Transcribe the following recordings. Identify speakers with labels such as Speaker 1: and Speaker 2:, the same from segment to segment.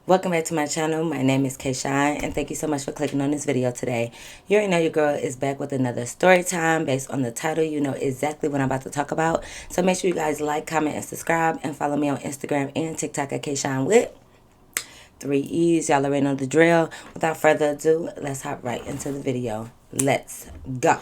Speaker 1: Welcome back to my channel. My name is Kayshawn, and thank you so much for clicking on this video today. You already know your girl is back with another story time. Based on the title, you know exactly what I'm about to talk about. So make sure you guys like, comment, and subscribe, and follow me on Instagram and TikTok at Kayshawn with 3 E's. Y'all already know the drill. Without further ado, let's hop right into the video. Let's go.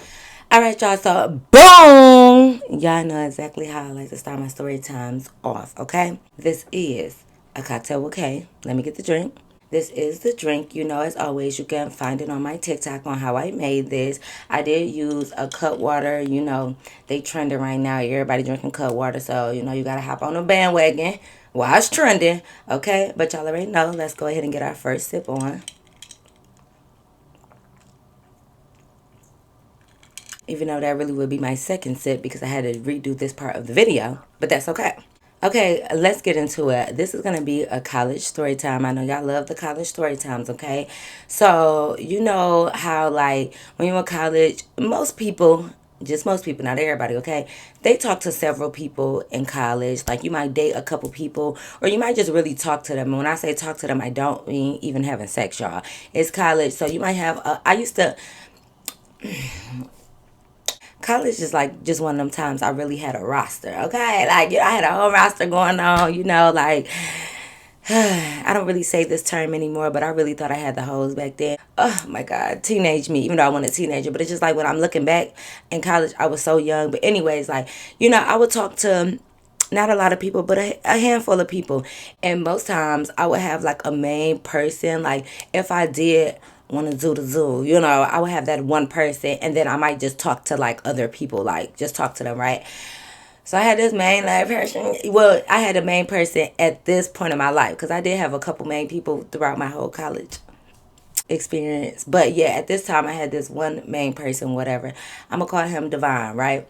Speaker 1: Alright, y'all, so boom! Y'all know exactly how I like to start my story times off, okay? This is a cocktail with K. Let me get the drink. This is the drink. You know, as always, you can find it on my TikTok on how I made this. I did use a cut water. You know, they trending right now. Everybody drinking cut water, so, you know, you got to hop on the bandwagon while it's trending, okay? But y'all already know. Let's go ahead and get our first sip on. Even though that really would be my second sip because I had to redo this part of the video. But that's okay. Okay, let's get into it. This is going to be a college story time. I know y'all love the college story times, okay? So, you know how, like, when you're in college, most people, just most people, not everybody, okay? They talk to several people in college. Like, you might date a couple people, or you might just really talk to them. And when I say talk to them, I don't mean even having sex, y'all. It's college, so you might have, I used to, college is like just one of them times I really had a roster, okay? Like, you know, I had a whole roster going on, you know, like, I don't really say this term anymore, but I really thought I had the hoes back then. Oh my God, teenage me, even though I wasn't a teenager, but it's just like when I'm looking back in college, I was so young. But anyways, like, you know, I would talk to not a lot of people, but a handful of people. And most times I would have like a main person. Like if I did want to do the zoo, you know, I would have that one person, and then I might just talk to like other people, like just talk to them, right? So I had this main live person. Well, I had a main person at this point in my life because I did have a couple main people throughout my whole college experience. But yeah, at this time I had this one main person, whatever. I'm gonna call him Divine, right?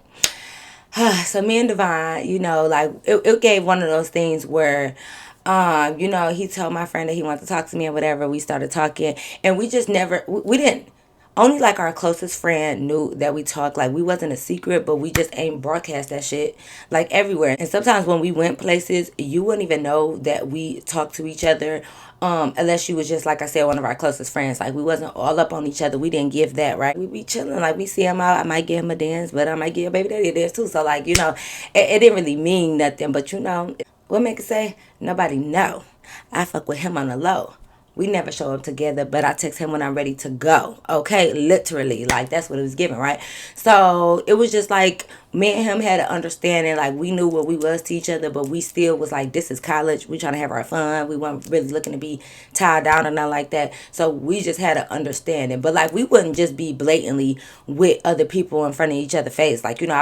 Speaker 1: So me and Divine, you know, like it gave one of those things where you know, he told my friend that he wanted to talk to me or whatever. We started talking, and we just never, we didn't, only like our closest friend knew that we talked. Like we wasn't a secret, but we just ain't broadcast that shit like everywhere. And sometimes when we went places, you wouldn't even know that we talked to each other, unless you was just, like I said, one of our closest friends. Like we wasn't all up on each other. We didn't give that, right? We be chilling, like we see him out, I might give him a dance, but I might give baby daddy a dance too. So like, you know, it didn't really mean nothing. But you know what make it say? Nobody know. I fuck with him on the low. We never show up together, but I text him when I'm ready to go. Okay, literally, like that's what it was given, right? So it was just like me and him had an understanding. Like we knew what we was to each other, but we still was like, this is college. We trying to have our fun. We weren't really looking to be tied down or nothing like that. So we just had an understanding. But like we wouldn't just be blatantly with other people in front of each other's face. Like, you know,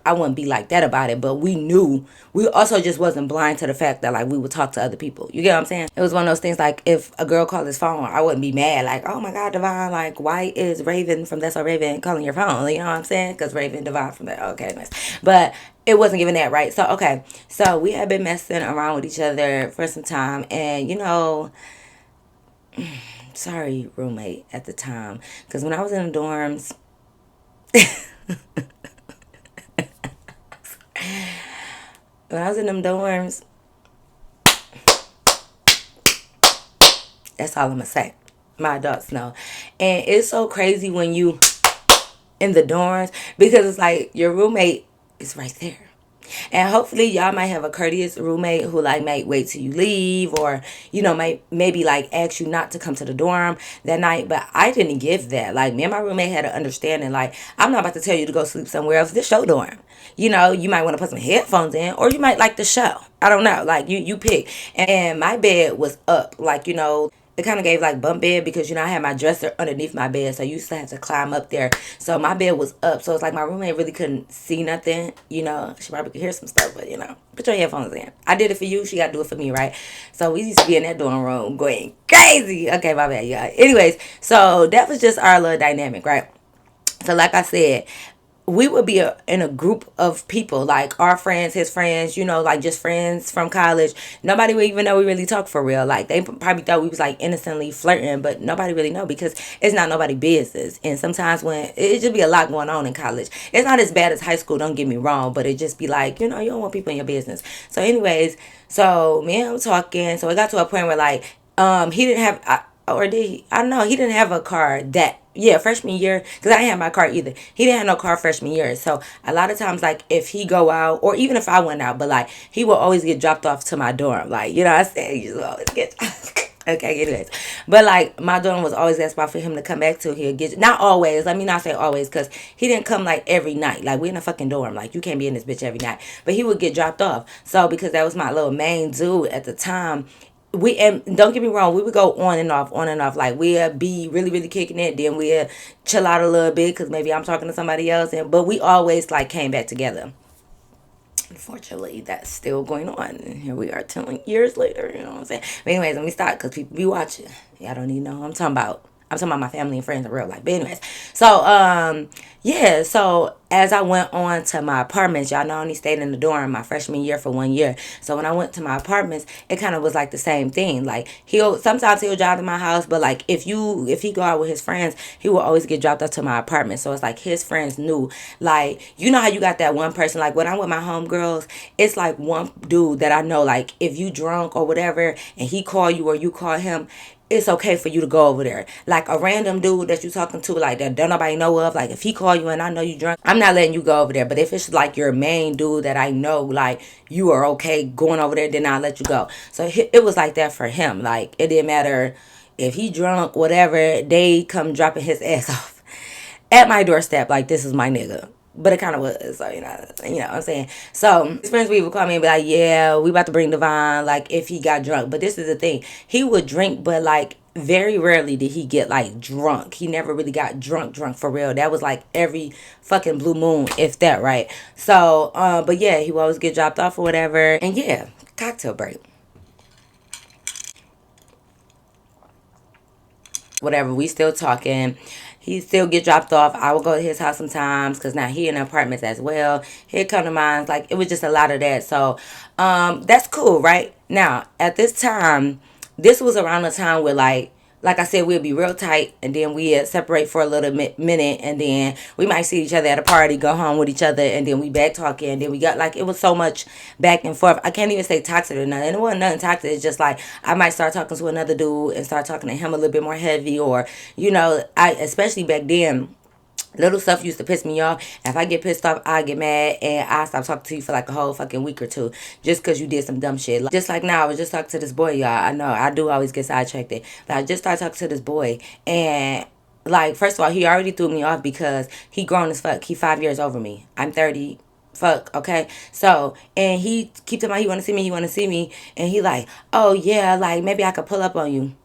Speaker 1: I wouldn't be like that about it, but we knew. We also just wasn't blind to the fact that like we would talk to other people. You get what I'm saying? It was one of those things like if a girl called his phone, I wouldn't be mad like, oh my God, Devon, like why is Raven from That's So Raven calling your phone? You know what I'm saying? Because Raven, Devon from that. Okay, nice. But it wasn't giving that, right? So okay, so we had been messing around with each other for some time, and you know, sorry roommate at the time, because when I was in the dorms. When I was in them dorms, that's all I'm gonna say. My adults know. And it's so crazy when you in the dorms because it's like your roommate is right there. And hopefully y'all might have a courteous roommate who like might wait till you leave, or you know might maybe like ask you not to come to the dorm that night. But I didn't give that. Like me and my roommate had an understanding. Like I'm not about to tell you to go sleep somewhere else. This your dorm. You know, you might want to put some headphones in, or you might like the show. I don't know. Like you pick. And my bed was up. Like, you know, it kind of gave like bunk bed because, you know, I had my dresser underneath my bed, so I used to have to climb up there. So my bed was up, so it's like my roommate really couldn't see nothing. You know, she probably could hear some stuff, but you know, put your headphones in. I did it for you, she got to do it for me, right? So we used to be in that dorm room going crazy. Okay, my bad, yeah. Anyways, so that was just our little dynamic, right? So like I said, we would be in a group of people, like our friends, his friends, you know, like just friends from college. Nobody would even know we really talk for real. Like they probably thought we was like innocently flirting, but nobody really know because it's not nobody business. And sometimes when it just be a lot going on in college, it's not as bad as high school, don't get me wrong, but it just be like, you know, you don't want people in your business. So anyways, so me and him talking, so it got to a point where like He didn't have, or did he? I don't know. He didn't have a car that, yeah, freshman year, because I didn't have my car either. He didn't have no car freshman year. So a lot of times, like, if he go out, or even if I went out, but like, he will always get dropped off to my dorm. Like, you know what I'm saying? He just always get. Okay, anyways. But like, my dorm was always that spot for him to come back to. He'll get, not always, let me not say always, because he didn't come like every night. Like, we in a fucking dorm. Like, you can't be in this bitch every night. But he would get dropped off. So, because that was my little main dude at the time, we, and don't get me wrong, we would go on and off, on and off. Like, we'd be really, really kicking it, then we'd chill out a little bit because maybe I'm talking to somebody else, and but we always like came back together. Unfortunately, that's still going on, and here we are 10 years later. You know what I'm saying? But anyways, let me stop because people be watching. Y'all don't even know who I'm talking about. I'm talking about my family and friends in real life. But anyways, so yeah. So as I went on to my apartments, y'all know I only stayed in the dorm my freshman year for 1 year. So when I went to my apartments, it kind of was like the same thing. Like, he'll sometimes he'll drive to my house, but like if he go out with his friends, he will always get dropped off to my apartment. So it's like his friends knew. Like, you know how you got that one person. Like, when I'm with my homegirls, it's like one dude that I know. Like, if you drunk or whatever, and he call you or you call him, it's okay for you to go over there. Like, a random dude that you talking to, like, that don't nobody know of, like, if he call you and I know you drunk, I'm not letting you go over there. But if it's like your main dude that I know, like, you are okay going over there, then I'll let you go. So it was like that for him. Like, it didn't matter if he drunk, whatever, they come dropping his ass off at my doorstep. Like, this is my nigga. But it kind of was, so you know what I'm saying. So his friends would call me and be like, "Yeah, we about to bring Devon." Like, if he got drunk, but this is the thing, he would drink, but like very rarely did he get like drunk. He never really got drunk for real. That was like every fucking blue moon, if that, right? So, but yeah, he would always get dropped off or whatever, and yeah, cocktail break. Whatever, we still talking. He still get dropped off. I would go to his house sometimes because now he in apartments as well. He'd come to mine. Like, it was just a lot of that. So that's cool, right? Now at this time, this was around the time where like I said, we'd be real tight, and then we'd separate for a little minute, and then we might see each other at a party, go home with each other, and then we back talking, and then we got, like, it was so much back and forth. I can't even say toxic or nothing. And it wasn't nothing toxic. It's just like, I might start talking to another dude and start talking to him a little bit more heavy, or, you know, especially back then, little stuff used to piss me off. If I get pissed off, I get mad and I stop talking to you for like a whole fucking week or two just because you did some dumb shit. Like, just like now, I was just talking to this boy, y'all. I know I do always get sidetracked. But I just started talking to this boy, and like, first of all, he already threw me off because he grown as fuck. He 5 years over me. I'm 30. Fuck, okay? So, and he keep telling me he want to see me, and he like, oh yeah, like, maybe I could pull up on you.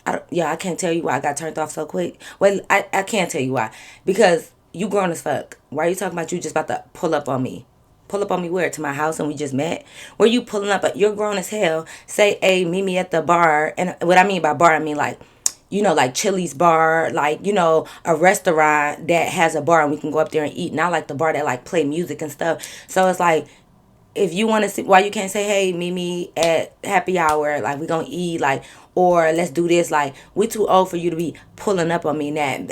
Speaker 1: I can't tell you why I got turned off so quick. Well, I can't tell you why. Because you grown as fuck. Why are you talking about you just about to pull up on me? Pull up on me where? To my house and we just met? Where you pulling up? You're grown as hell. Say, hey, meet me at the bar. And what I mean by bar, I mean like, you know, like Chili's bar, like, you know, a restaurant that has a bar and we can go up there and eat. Not like the bar that like play music and stuff. So it's like, if you want to see, why you can't say, hey, meet me at happy hour, like, we gonna eat, like, or let's do this, like, we too old for you to be pulling up on me now.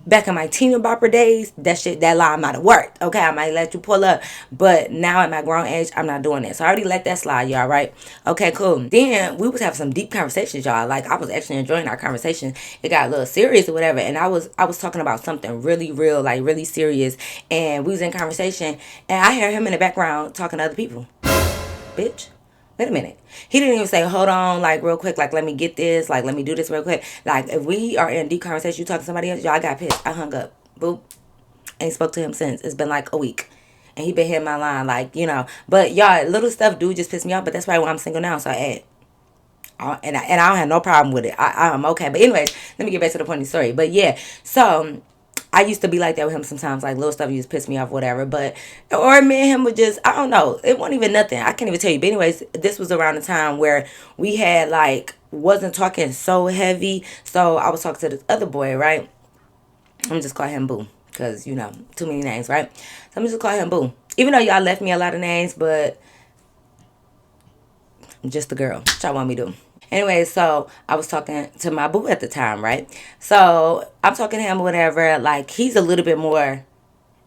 Speaker 1: Back in my teen bopper days, that lie might have worked. Okay, I might let you pull up, but now at my grown age, I'm not doing that. So I already let that slide, y'all, right? Okay, cool. Then we was having some deep conversations, y'all. Like, I was actually enjoying our conversation. It got a little serious or whatever, and I was talking about something really real, like really serious, and we was in conversation, and I heard him in the background talking to other people. Bitch, wait a minute. He didn't even say, hold on, like, real quick, like, let me get this, like, let me do this real quick. Like, if we are in deep conversation, you talk to somebody else, y'all, I got pissed. I hung up. Boop. Ain't spoke to him since. It's been like a week. And he been hitting my line, like, you know. But y'all, little stuff do just piss me off, but that's probably why I'm single now, so I add. And I don't have no problem with it. I'm okay. But anyways, let me get back to the point of the story. But yeah, so I used to be like that with him sometimes. Like, little stuff used to piss me off, whatever. But, or me and him would just, I don't know. It wasn't even nothing. I can't even tell you. But anyways, this was around the time where we had, like, wasn't talking so heavy. So I was talking to this other boy, right? I'm just call him Boo. Because, you know, too many names, right? So I'm just call him Boo. Even though y'all left me a lot of names, but I'm just a girl. What y'all want me to do? Anyway, so I was talking to my boo at the time, right? So I'm talking to him or whatever. Like, he's a little bit more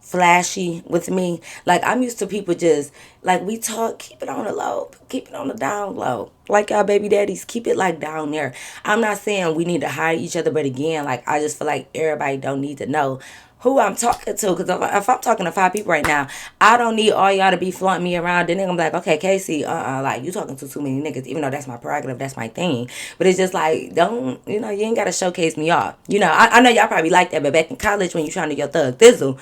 Speaker 1: flashy with me. Like, I'm used to people just, like, we talk, keep it on the low, keep it on the down low. like y'all baby daddies, keep it like down there. I'm not saying we need to hide each other, but again, like I just feel like everybody don't need to know who I'm talking to. Because if I'm talking to 5 people right now, I don't need all y'all to be flaunting me around. Then they're gonna be like, okay, Casey, like you talking to too many niggas, even though that's my prerogative, that's my thing. But it's just like, don't, you ain't gotta showcase me off. I know y'all probably like that, but back in college when you trying to do your thug thizzle,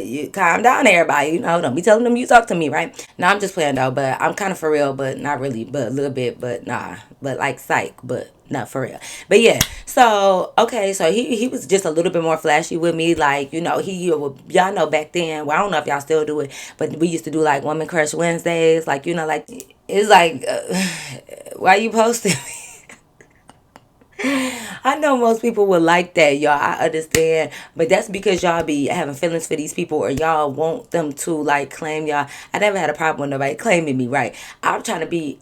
Speaker 1: you calm down, everybody. Don't be telling them you talk to me, right? No, I'm just playing though, but I'm kind of for real, but not really, but a little bit, but nah, but like psych, but not for real. But yeah, so okay, so he was just a little bit more flashy with me, like y'all know back then. Well, I don't know if y'all still do it, but we used to do like Woman Crush Wednesdays, like like it's like why you posting? I know most people would like that, y'all. I understand. But that's because y'all be having feelings for these people or y'all want them to like claim y'all. I never had a problem with nobody claiming me, right? I'm trying to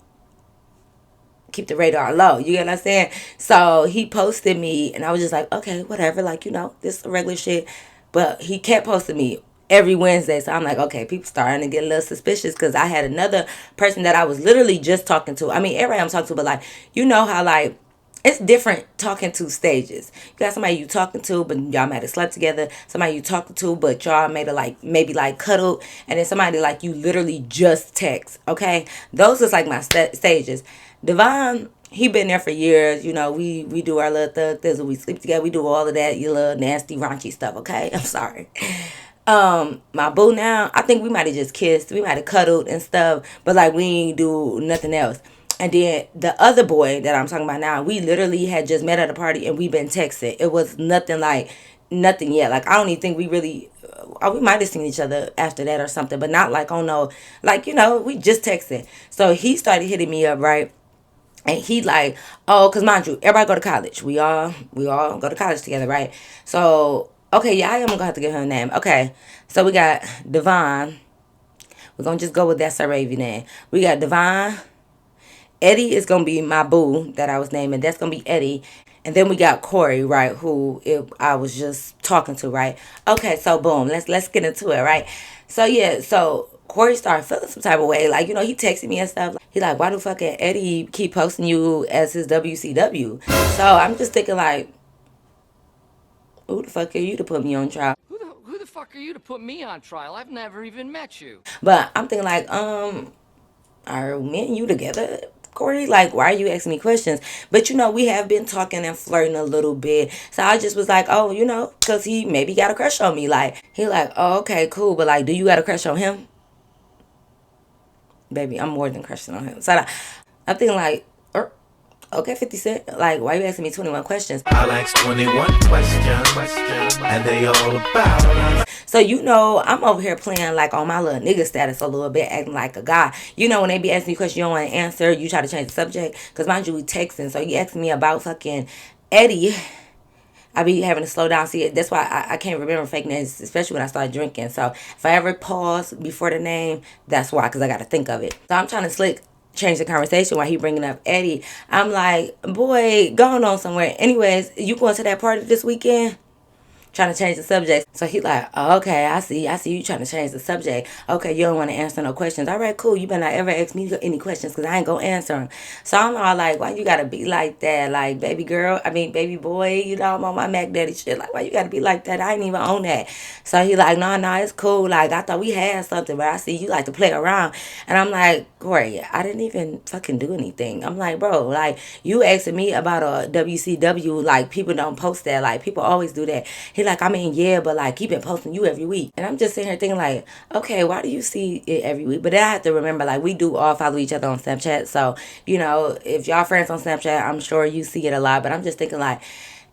Speaker 1: keep the radar low. You get what I'm saying? So he posted me and I was just like, okay, whatever. Like, this is regular shit. But he kept posting me every Wednesday. So I'm like, okay, people starting to get a little suspicious because I had another person that I was literally just talking to. I mean, everybody I'm talking to, but like, how like it's different talking to stages. You got somebody you talking to, but y'all might have slept together. Somebody you talking to, but y'all made a like maybe like cuddle, and then somebody like you literally just text. Okay, those is like my stages. Devon, he been there for years. We do our little thug thizzle. We sleep together. We do all of that. You little nasty raunchy stuff. Okay, I'm sorry. My boo now, I think we might have just kissed. We might have cuddled and stuff, but like we ain't do nothing else. And then the other boy that I'm talking about now, we literally had just met at a party and we been texting. It was nothing yet. Like I don't even think we really, we might have seen each other after that or something, but not like, oh no, like, we just texting. So he started hitting me up, right? And he like, oh, cause mind you, everybody go to college. We all go to college together, right? So okay, yeah, I am gonna have to give him a name. Okay, so we got Devon. We're gonna just go with that Sir Raven name. We got Devon. Eddie is gonna be my boo that I was naming. That's gonna be Eddie. And then we got Corey, right? I was just talking to, right? Okay, so boom, let's get into it, right? So yeah, so Corey started feeling some type of way, like he texted me and stuff. He like, why the fucking Eddie keep posting you as his WCW? So I'm just thinking like, who the fuck are you to put me on trial?
Speaker 2: Who the fuck are you to put me on trial? I've never even met you.
Speaker 1: But I'm thinking like, are me and you together, Corey? Like, why are you asking me questions? But we have been talking and flirting a little bit. So I just was like, oh, because he maybe got a crush on me. Like, he like, oh, okay, cool. But like, do you got a crush on him? Baby, I'm more than crushing on him. So I'm thinking like, okay, 50 Cent. Like, why you asking me 21 questions?
Speaker 3: I'll ask 21 questions, and they all about.
Speaker 1: So, I'm over here playing like on my little nigga status a little bit, acting like a guy. When they be asking you questions you don't want to answer, you try to change the subject. Because mind you, we texting. So, you asking me about fucking Eddie. I be having to slow down. See, that's why I can't remember fake names, especially when I start drinking. So, if I ever pause before the name, that's why, because I got to think of it. So, I'm trying to change the conversation while he bringing up Eddie. I'm like, boy, going on somewhere. Anyways, you going to that party this weekend? Trying to change the subject. So he like, oh, okay, I see you trying to change the subject. Okay, you don't want to answer no questions. All right, cool. You better not ever ask me any questions because I ain't gonna answer them. So I'm all like, why you gotta be like that? Like, baby boy, I'm on my Mac Daddy shit. Like, why you gotta be like that? I ain't even on that. So he like, no, it's cool. Like, I thought we had something, but I see you like to play around. And I'm like, Corey, I didn't even fucking do anything. I'm like, bro, like, you asking me about a WCW, like, people don't post that. Like, people always do that. He like, I mean, yeah, but like, he been posting you every week. And I'm just sitting here thinking like, okay, why do you see it every week? But then I have to remember, like, we do all follow each other on Snapchat. So, if y'all friends on Snapchat, I'm sure you see it a lot. But I'm just thinking like,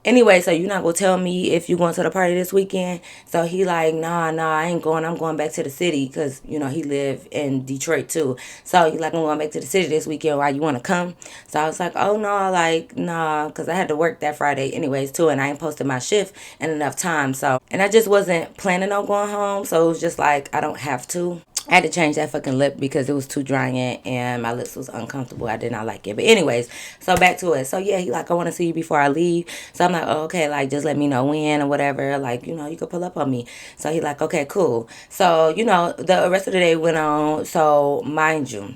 Speaker 1: anyway, so you're not gonna tell me if you going to the party this weekend? So he like, nah, I ain't going. I'm going back to the city because he live in Detroit too. So he like, I'm going back to the city this weekend. Why you want to come? So I was like, oh no, like nah, because I had to work that Friday anyways too, and I ain't posted my shift in enough time. So and I just wasn't planning on going home. So it was just like I don't have to. I had to change that fucking lip because it was too drying and my lips was uncomfortable. I did not like it. But anyways, so back to it. So yeah, he like, I want to see you before I leave. So I'm like, oh, okay, like just let me know when or whatever. Like, you know, you could pull up on me. So he like, okay, cool. So, you know, the rest of the day went on. So mind you,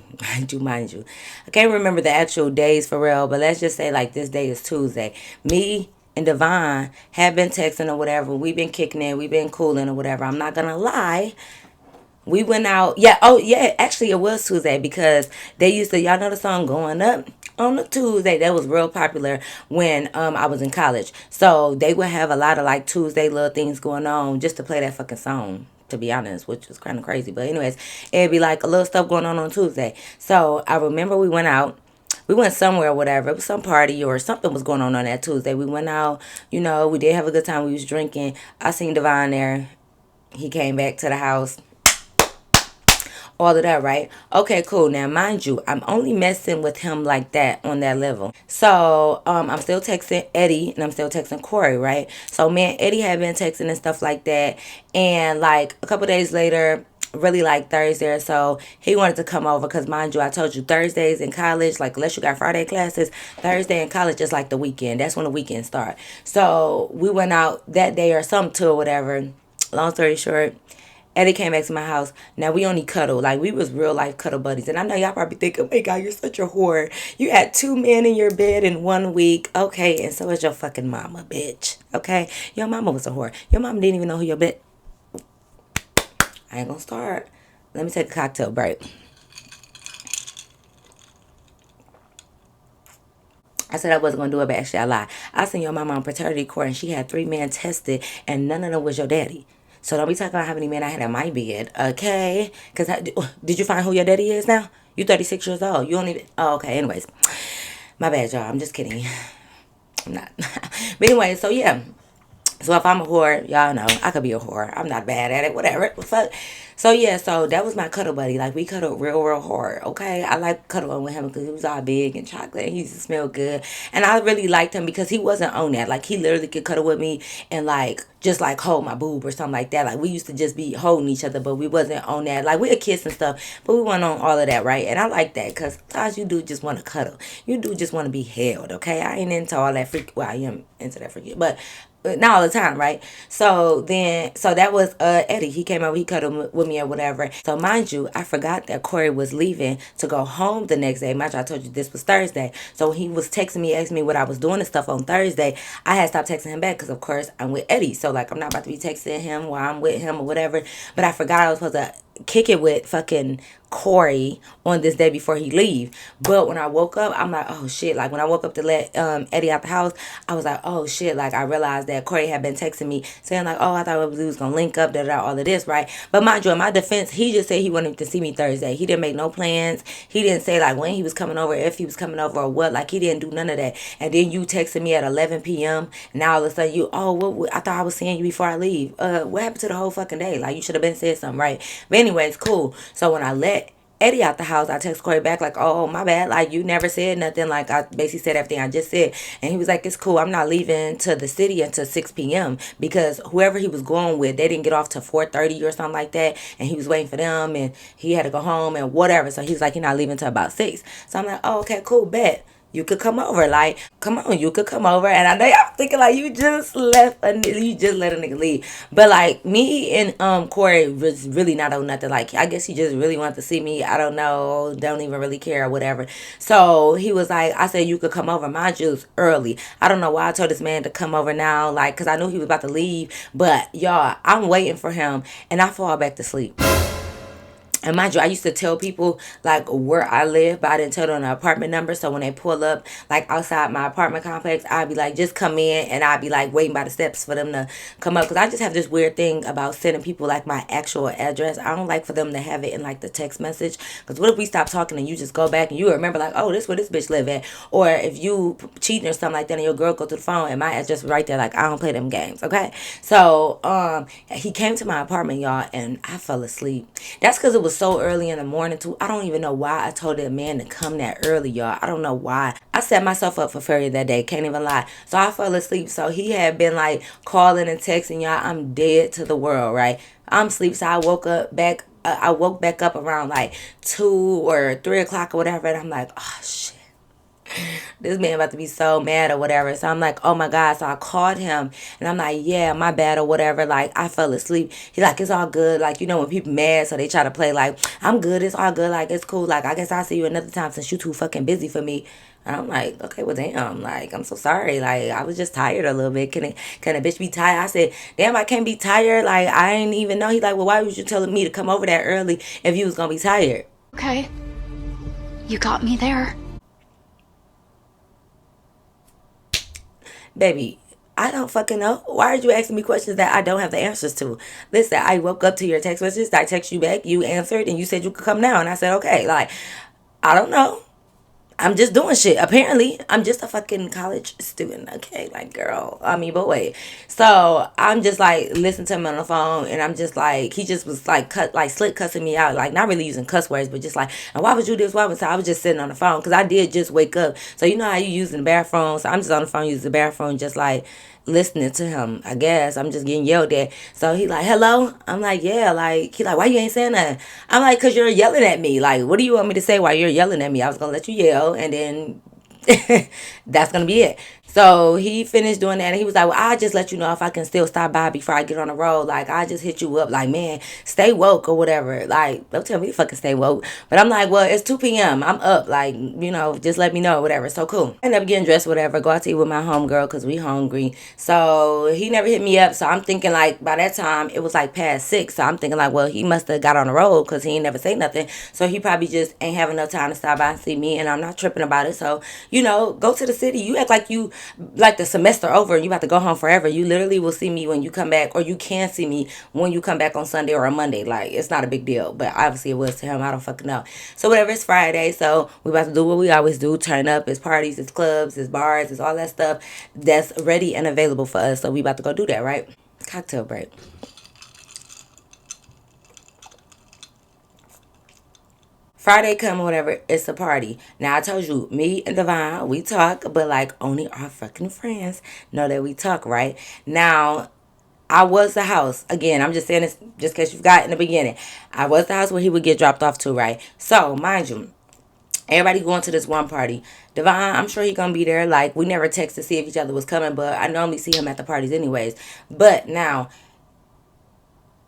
Speaker 1: mind you. I can't remember the actual days for real, but let's just say like this day is Tuesday. Me and Devon have been texting or whatever. We've been kicking it. We've been cooling or whatever. I'm not going to lie. We went out. Yeah. Oh, yeah. Actually, it was Tuesday because they used to. Y'all know the song "Going Up" on the Tuesday. That was real popular when I was in college. So they would have a lot of like Tuesday little things going on just to play that fucking song. To be honest, which was kind of crazy. But anyways, it'd be like a little stuff going on Tuesday. So I remember we went out. We went somewhere or whatever. It was some party or something was going on that Tuesday. We went out. You know, we did have a good time. We was drinking. I seen Devon there. He came back to the house, all of that, right? Okay, cool. Now, mind you, I'm only messing with him like that on that level. So, I'm still texting Eddie and I'm still texting Corey, right? So, me and Eddie had been texting and stuff like that. And like a couple days later, really like Thursday or so, he wanted to come over because, mind you, I told you Thursdays in college, like unless you got Friday classes, Thursday in college is like the weekend. That's when the weekend start. So, we went out that day or something too or whatever. Long story short, Eddie came back to my house. Now we only cuddle. Like we was real life cuddle buddies. And I know y'all probably think, oh my God, you're such a whore. You had 2 men in your bed in 1 week. Okay, and so is your fucking mama, bitch. Okay? Your mama was a whore. Your mama didn't even know who your bitch. I ain't gonna start. Let me take a cocktail break. I said I wasn't gonna do it, but actually I lied. I seen your mama on paternity court and she had 3 men tested and none of them was your daddy. So don't be talking about how many men I had in my bed, okay? Because did you find who your daddy is now? You 36 years old. You don't even... Oh, okay. Anyways. My bad, y'all. I'm just kidding. I'm not. But anyway, so yeah. So if I'm a whore, y'all know I could be a whore. I'm not bad at it. Whatever. Fuck. So yeah, so that was my cuddle buddy. Like we cuddled real hard. Okay, I like cuddling with him because he was all big and chocolate. And he used to smell good, and I really liked him because he wasn't on that. Like he literally could cuddle with me and like just like hold my boob or something like that. Like we used to just be holding each other, but we wasn't on that. Like we'd kiss and stuff, but we weren't on all of that, right? And I like that because sometimes you do just want to cuddle. You do just want to be held. Okay, I ain't into all that freak. Well, I am into that freaky, but not all the time, right? So that was Eddie. He came over, he cuddled with me or whatever. So mind you, I forgot that Corey was leaving to go home the next day. Mind you, I told you this was Thursday. So he was texting me, asking me what I was doing and stuff on Thursday. I had stopped texting him back because of course I'm with Eddie. So like I'm not about to be texting him while I'm with him or whatever. But I forgot I was supposed to kick it with fucking Corey on this day before he leave. But when I woke up, I'm like, oh shit. Like when I woke up to let Eddie out the house, I was like, oh shit. Like I realized that Corey had been texting me saying like, oh, I thought we was gonna link up, all of this, right? But mind you, in my defense, he just said he wanted to see me Thursday. He didn't make no plans. He didn't say like when he was coming over, if he was coming over or what. Like he didn't do none of that. And then you texted me at 11 p.m. Now all of a sudden you, oh, what? I thought I was seeing you before I leave. What happened to the whole fucking day? Like you should have been said something, right? But anyways, cool. So when I let Eddie out the house, I text Corey back like, oh, my bad. Like, you never said nothing. Like, I basically said everything I just said. And he was like, it's cool. I'm not leaving to the city until 6 p.m. because whoever he was going with, they didn't get off till 4:30 or something like that. And he was waiting for them and he had to go home and whatever. So he was like, he's not leaving till about 6. So I'm like, oh, okay, cool, bet. You could come over. Like, come on, you could come over. And I know y'all thinking like you just let a nigga leave. But like me and Corey was really not on nothing. Like I guess he just really wanted to see me. I don't know. Don't even really care or whatever. So he was like, I said you could come over. Mind you, it was early. I don't know why I told this man to come over now. Like, cause I knew he was about to leave. But y'all, I'm waiting for him and I fall back to sleep. And mind you, I used to tell people like where I live, but I didn't tell them the apartment number. So when they pull up like outside my apartment complex, I'd be like, just come in, and I'd be like waiting by the steps for them to come up. Because I just have this weird thing about sending people like my actual address. I don't like for them to have it in like the text message. Because what if we stop talking and you just go back and you remember like, oh, this where this bitch live at? Or if you cheating or something like that and your girl go to the phone and my address right there, like I don't play them games, okay? So he came to my apartment, y'all, and I fell asleep. That's because it was so early in the morning too. I don't even know why I told that man to come that early, y'all. I don't know why. I set myself up for failure that day. Can't even lie. So I fell asleep. So he had been like calling and texting, y'all. I'm dead to the world, right? I'm asleep. So I woke up back I woke back up around like 2 or 3 o'clock or whatever, and I'm like, oh shit, this man about to be so mad or whatever. So I'm like, oh my God. So I called him and I'm like, yeah, my bad or whatever. Like, I fell asleep. He like, it's all good. Like, you know, when people mad, so they try to play like, I'm good, it's all good, like, it's cool. Like, I guess I'll see you another time since you too fucking busy for me. And I'm like, okay, well, damn. Like, I'm so sorry. Like, I was just tired a little bit. Can a bitch be tired? I said, damn, I can't be tired. Like, I ain't even know. He like, well, why was you telling me to come over that early if you was going to be tired?
Speaker 4: Okay. You got me there.
Speaker 1: Baby, I don't fucking know. Why are you asking me questions that I don't have the answers to? Listen, I woke up to your text messages. I text you back. You answered and you said you could come now. And I said, okay. Like, I don't know. I'm just doing shit. Apparently, I'm just a fucking college student. Okay, like, girl, I mean, boy. So I'm just like listening to him on the phone, and I'm just like, he just was like slick cussing me out, like not really using cuss words, but just like, and why would you do this? Why was I was just sitting on the phone because I did just wake up. So you know how you using the bathroom. So I'm just on the phone using the bathroom, just like listening to him. I guess I'm just getting yelled at. So he like, hello. I'm like, yeah. Like, he like, why you ain't saying nothing? I'm like, cause you're yelling at me. Like, what do you want me to say while you're yelling at me? I was gonna let you yell, and then that's gonna be it. So he finished doing that, and he was like, well, I'll just let you know if I can still stop by before I get on the road. Like, I just hit you up. Like, man, stay woke or whatever. Like, don't tell me to fucking stay woke. But I'm like, well, it's 2 p.m. I'm up. Like, you know, just let me know or whatever. So cool. I end up getting dressed, whatever. Go out to eat with my homegirl because we hungry. So he never hit me up. So I'm thinking, like, by that time, it was like past 6. So I'm thinking, like, well, he must have got on the road because he ain't never say nothing. So he probably just ain't have enough time to stop by and see me. And I'm not tripping about it. So, you know, go to the city. You act like you, like the semester over and you about to go home forever. You literally will see me when you come back, or you can see me when you come back on Sunday or a Monday. Like, it's not a big deal, but obviously it was to him. I don't fucking know. So whatever, it's Friday, so we about to do what we always do: turn up. It's parties, it's clubs, it's bars, it's all that stuff that's ready and available for us. So we about to go do that, right? Cocktail break. Friday come, whatever, it's a party. Now, I told you, me and Divine, we talk, but like only our fucking friends know that we talk, right? Now, I was the house. Again, I'm just saying this just in case you forgot in the beginning. I was the house where he would get dropped off to, right? So, mind you, everybody going to this one party. Divine, I'm sure he gonna be there. Like, we never text to see if each other was coming, but I normally see him at the parties anyways. But now,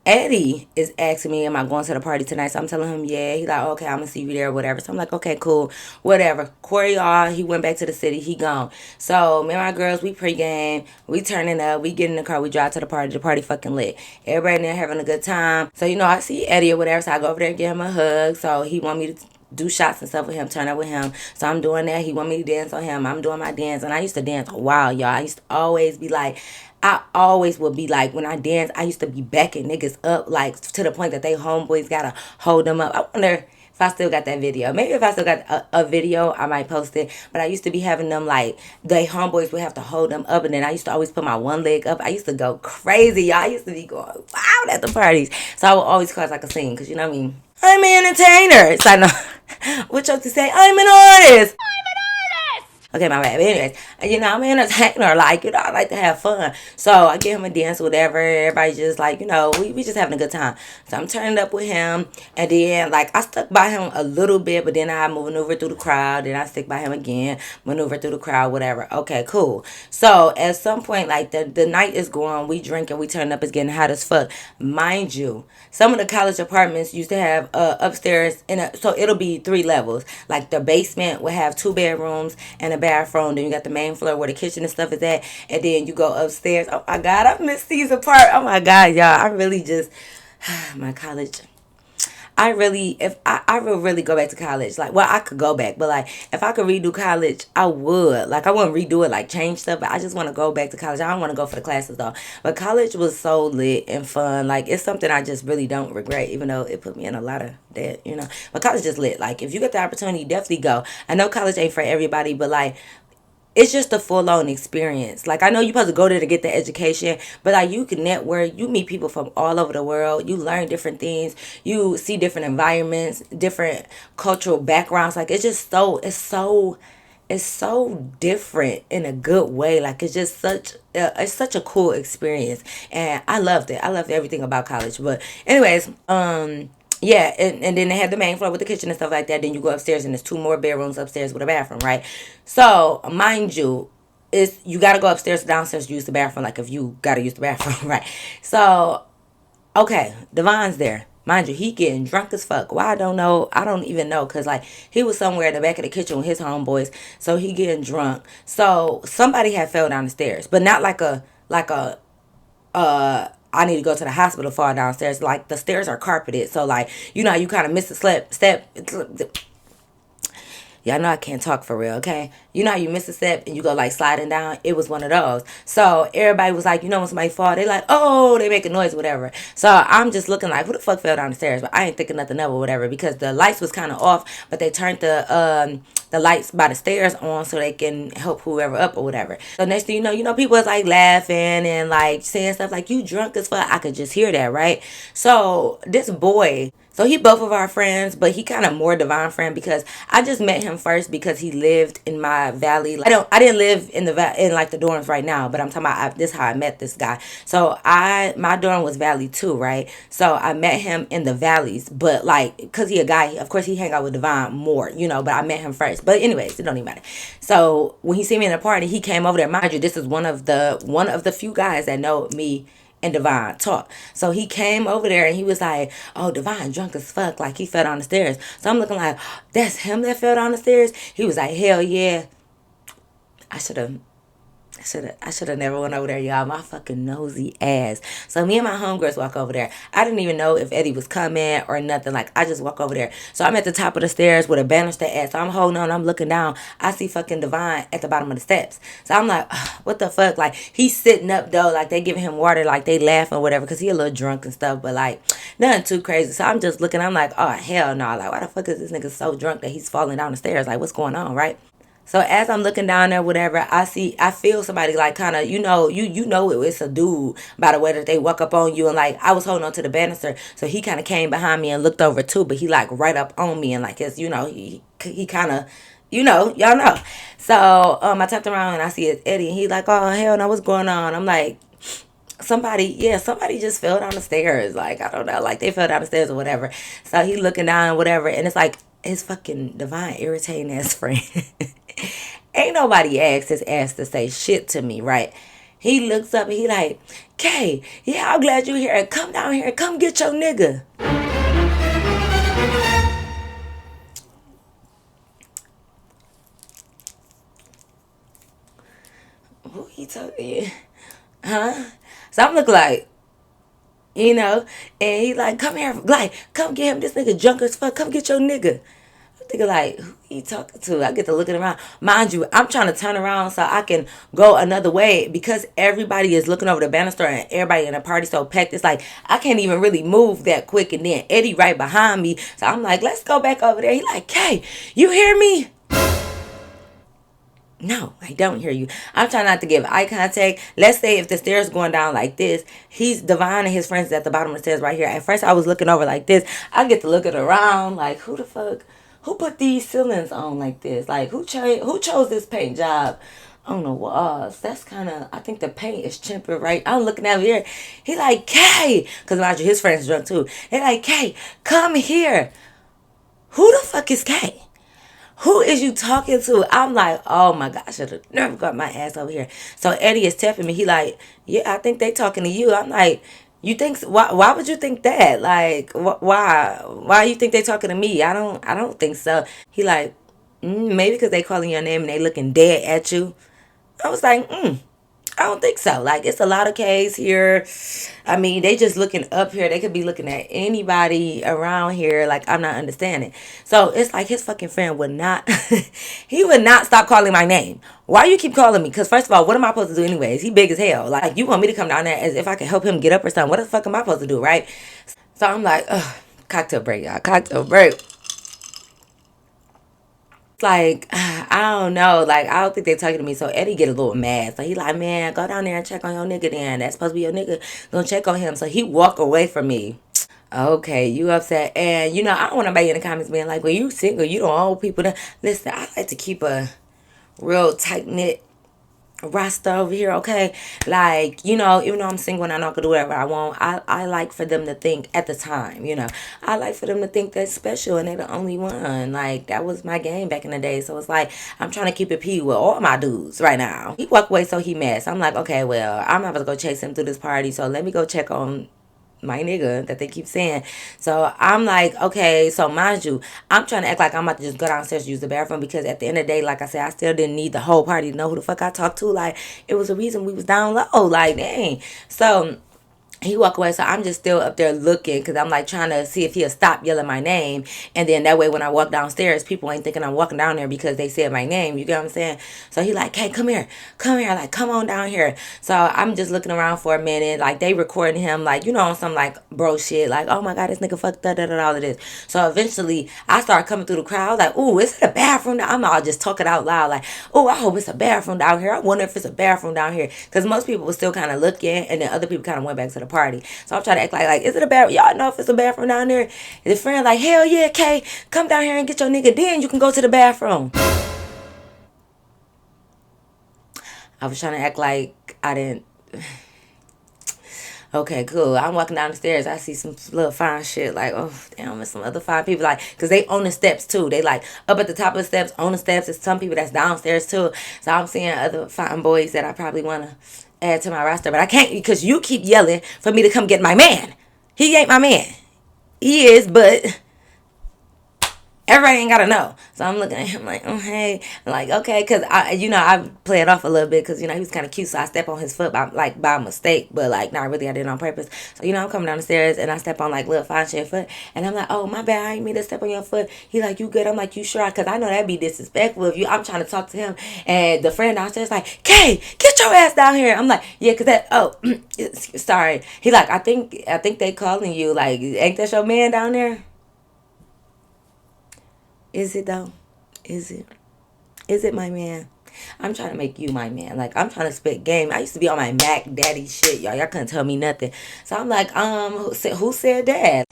Speaker 1: Eddie is asking me, am I going to the party tonight? So I'm telling him, yeah. He's like, okay, I'm going to see you there or whatever. So I'm like, okay, cool, whatever. Corey, y'all, he went back to the city. He gone. So me and my girls, we pregame. We turning up. We get in the car. We drive to the party. The party fucking lit. Everybody in there having a good time. So, you know, I see Eddie or whatever. So I go over there and give him a hug. So he want me to do shots and stuff with him, turn up with him. So I'm doing that. He want me to dance on him. I'm doing my dance. And I used to dance a while, y'all. I used to always be like, I always would be like, when I dance, I used to be backing niggas up, like, to the point that they homeboys gotta hold them up. I wonder if I still got that video. Maybe if I still got a video, I might post it. But I used to be having them, like, they homeboys would have to hold them up. And then I used to always put my one leg up. I used to go crazy, y'all. I used to be going wild at the parties. So I would always cause like a scene, because you know what I mean? I'm an entertainer. So I know what you have to say. I'm an artist. Okay, my bad. But anyways, you know, I'm an entertainer. Like, you know, I like to have fun. So I give him a dance, whatever. Everybody just like, you know, we just having a good time. So I'm turning up with him. And then, like, I stuck by him a little bit, but then I maneuver through the crowd. Then I stick by him again, maneuver through the crowd, whatever. Okay, cool. So at some point, like, the night is going, we drinking, we turn up, it's getting hot as fuck. Mind you, some of the college apartments used to have upstairs, so it'll be 3 levels. Like, the basement would have 2 bedrooms and a bathroom. Then you got the main floor where the kitchen and stuff is at, and then you go upstairs. Oh my God, I miss these apart. Oh my God, y'all, I really just my college. I really, if I would really go back to college. Like, well, I could go back, but like, if I could redo college, I would. Like, I wouldn't redo it, like change stuff, but I just want to go back to college. I don't want to go for the classes though. But college was so lit and fun. Like, it's something I just really don't regret, even though it put me in a lot of debt, you know. But college is lit. Like, if you get the opportunity, definitely go. I know college ain't for everybody, but like, it's just a full-on experience. Like, I know you're supposed to go there to get the education, but like, you can network, you meet people from all over the world, you learn different things, you see different environments, different cultural backgrounds. Like, it's so different in a good way. Like, it's just such a cool experience, and I loved it. I loved everything about college. But anyways, Yeah, and then they had the main floor with the kitchen and stuff like that. Then you go upstairs and there's two more bedrooms upstairs with a bathroom, right? So, mind you, it's you gotta go upstairs downstairs to use the bathroom, like if you gotta use the bathroom, right? So, okay, Devon's there. Mind you, he getting drunk as fuck. Why I don't know. I don't even know. Cause like he was somewhere in the back of the kitchen with his homeboys. So he getting drunk. So somebody had fell down the stairs. But not like a I need to go to the hospital fall downstairs. Like the stairs are carpeted. So like, you know how you kind of miss a step. Y'all know I can't talk for real, okay? You know how you miss a step and you go like sliding down? It was one of those. So everybody was like, you know when somebody fall, they like, oh, they make a noise, whatever. So I'm just looking like, who the fuck fell down the stairs? But I ain't thinking nothing of it, whatever, because the lights was kind of off, but they turned the lights by the stairs on so they can help whoever up or whatever. So next thing you know, people was like laughing and like saying stuff like, you drunk as fuck. I could just hear that, right? So this boy, so he both of our friends, but he kind of more Divine friend because I just met him first because he lived in my valley. Like, I didn't live in in like the dorms right now, but I'm talking about this how I met this guy. So my dorm was Valley too, right? So I met him in the valleys, but like cause he a guy, of course he hang out with Divine more, but I met him first. But anyways, it don't even matter. So when he see me in a party, he came over there. Mind you, this is one of the few guys that know me and Devon talk. So he came over there and he was like, oh, Devon drunk as fuck. Like he fell down the stairs. So I'm looking like, that's him that fell down the stairs? He was like, hell yeah. I should have I should have never went over there, y'all. My fucking nosy ass. So me and my homegirls walk over there. I didn't even know if Eddie was coming or nothing. Like I just walk over there. So I'm at the top of the stairs with a banister at. So I'm holding on. I'm looking down. I see fucking Devon at the bottom of the steps. So I'm like, what the fuck? Like he's sitting up though. Like they giving him water. Like they laughing or whatever. Cause he a little drunk and stuff. But like nothing too crazy. So I'm just looking. I'm like, oh hell no. Like why the fuck is this nigga so drunk that he's falling down the stairs? Like what's going on, right? So as I'm looking down there, whatever, I feel somebody like kind of, you know it's a dude by the way that they walk up on you. And like, I was holding on to the banister. So he kind of came behind me and looked over too. But he like right up on me and like, it's, he kind of, y'all know. So I tapped around and I see it's Eddie. And he like, oh, hell no, what's going on? I'm like, somebody just fell down the stairs. Like, I don't know, like they fell down the stairs or whatever. So he looking down, whatever. And it's like, his fucking Divine irritating ass friend. Ain't nobody asked his ass to say shit to me, right? He looks up and he like, Kay, yeah, I'm glad you here. Come down here. Come get your nigga. Who he talking? Huh? So I'm looking like, and he like, come here, like, come get him. This nigga drunk as fuck. Come get your nigga. Thinking like, who he talking to? I get to looking around. Mind you, I'm trying to turn around so I can go another way because everybody is looking over the banister and everybody in the party so packed. It's like I can't even really move that quick. And then Eddie right behind me. So I'm like, let's go back over there. He like, hey, you hear me? No, I don't hear you. I'm trying not to give eye contact. Let's say if the stairs going down like this, he's Divine and his friends at the bottom of the stairs right here. At first I was looking over like this. I get to looking around like, who the fuck? Who put these ceilings on like this? Like, who chose this paint job on the walls? That's kind of, I think the paint is chimping, right? I'm looking over here. He like, Kay, because mind you, his friends drunk too. They like, Kay, come here. Who the fuck is Kay? Who is you talking to? I'm like, oh my God, I should have never got my ass over here. So Eddie is tapping me. He like, yeah, I think they talking to you. I'm like, you think why would you think that? Like why you think they talking to me? I don't think so. He like, maybe because they calling your name and they looking dead at you. I was like, I don't think so. Like, it's a lot of K's here. I mean, they just looking up here. They could be looking at anybody around here. Like, I'm not understanding. So, it's like his fucking friend would not, he would not stop calling my name. Why you keep calling me? Because, first of all, what am I supposed to do anyways? He big as hell. Like, you want me to come down there as if I can help him get up or something. What the fuck am I supposed to do, right? So, I'm like, ugh, cocktail break, y'all. Cocktail break. Like, I don't know. Like, I don't think they talking to me. So Eddie get a little mad. So he like, man, go down there and check on your nigga then. That's supposed to be your nigga. Gonna check on him. So he walk away from me. Okay, you upset. And, I don't want nobody in the comments being like, well, you single. You don't owe people that. Listen, I like to keep a real tight-knit roster over here, okay? Like, you know, even though I'm single and I know I can do whatever I want, I like for them to think at the time, you know, I like for them to think that's special and they're the only one. Like, that was my game back in the day. So it's like, I'm trying to keep it P with all my dudes right now. He walked away, so he mad. So I'm like, okay, well, I'm not about to go chase him through this party. So let me go check on my nigga that they keep saying. So I'm like, okay, so mind you, I'm trying to act like I'm about to just go downstairs to use the bathroom, because at the end of the day, like I said, I still didn't need the whole party to know who the fuck I talked to. Like, it was a reason we was down low. Like, dang. So he walked away, so I'm just still up there looking, because I'm like trying to see if he'll stop yelling my name, and then that way when I walk downstairs, people ain't thinking I'm walking down there because they said my name. You get what I'm saying? So he like, hey, come here, like, come on down here. So I'm just looking around for a minute, like they recording him, like, you know, on some like bro shit, like, oh my god, this nigga fucked up, all of this. So eventually I start coming through the crowd, like, ooh, is it a bathroom? I'm all just talking out loud, like, oh, I hope it's a bathroom down here. I wonder if it's a bathroom down here, because most people were still kind of looking, and then other people kind of went back to the party. So I'm trying to act like, is it a bathroom? Y'all know if it's a bathroom down there? And the friend like, hell yeah, Kay, come down here and get your nigga, then you can go to the bathroom. I was trying to act like I didn't. Okay, cool. I'm walking down the stairs. I see some little fine shit. Like, oh, damn, there's some other fine people. Like, because they own the steps, too. They, like, up at the top of the steps, on the steps. There's some people that's downstairs, too. So I'm seeing other fine boys that I probably want to add to my roster. But I can't, because you keep yelling for me to come get my man. He ain't my man. He is, but everybody ain't gotta know. So I'm looking at him like, oh, hey. I'm like, okay, because I play it off a little bit, because, he was kind of cute. So I step on his foot by mistake, but like, not really, I did it on purpose. So, I'm coming down the stairs and I step on like little fine shit foot, and I'm like, oh, my bad, I ain't mean to step on your foot. He like, you good? I'm like, you sure? Because I know that'd be disrespectful if I'm trying to talk to him, and the friend downstairs like, Kay, get your ass down here. I'm like, yeah, because sorry. He like, I think they calling you. Like, ain't that your man down there? Is it though? Is it? Is it my man? I'm trying to make you my man. Like, I'm trying to spit game. I used to be on my Mac Daddy shit, y'all. Y'all couldn't tell me nothing. So I'm like, who said that?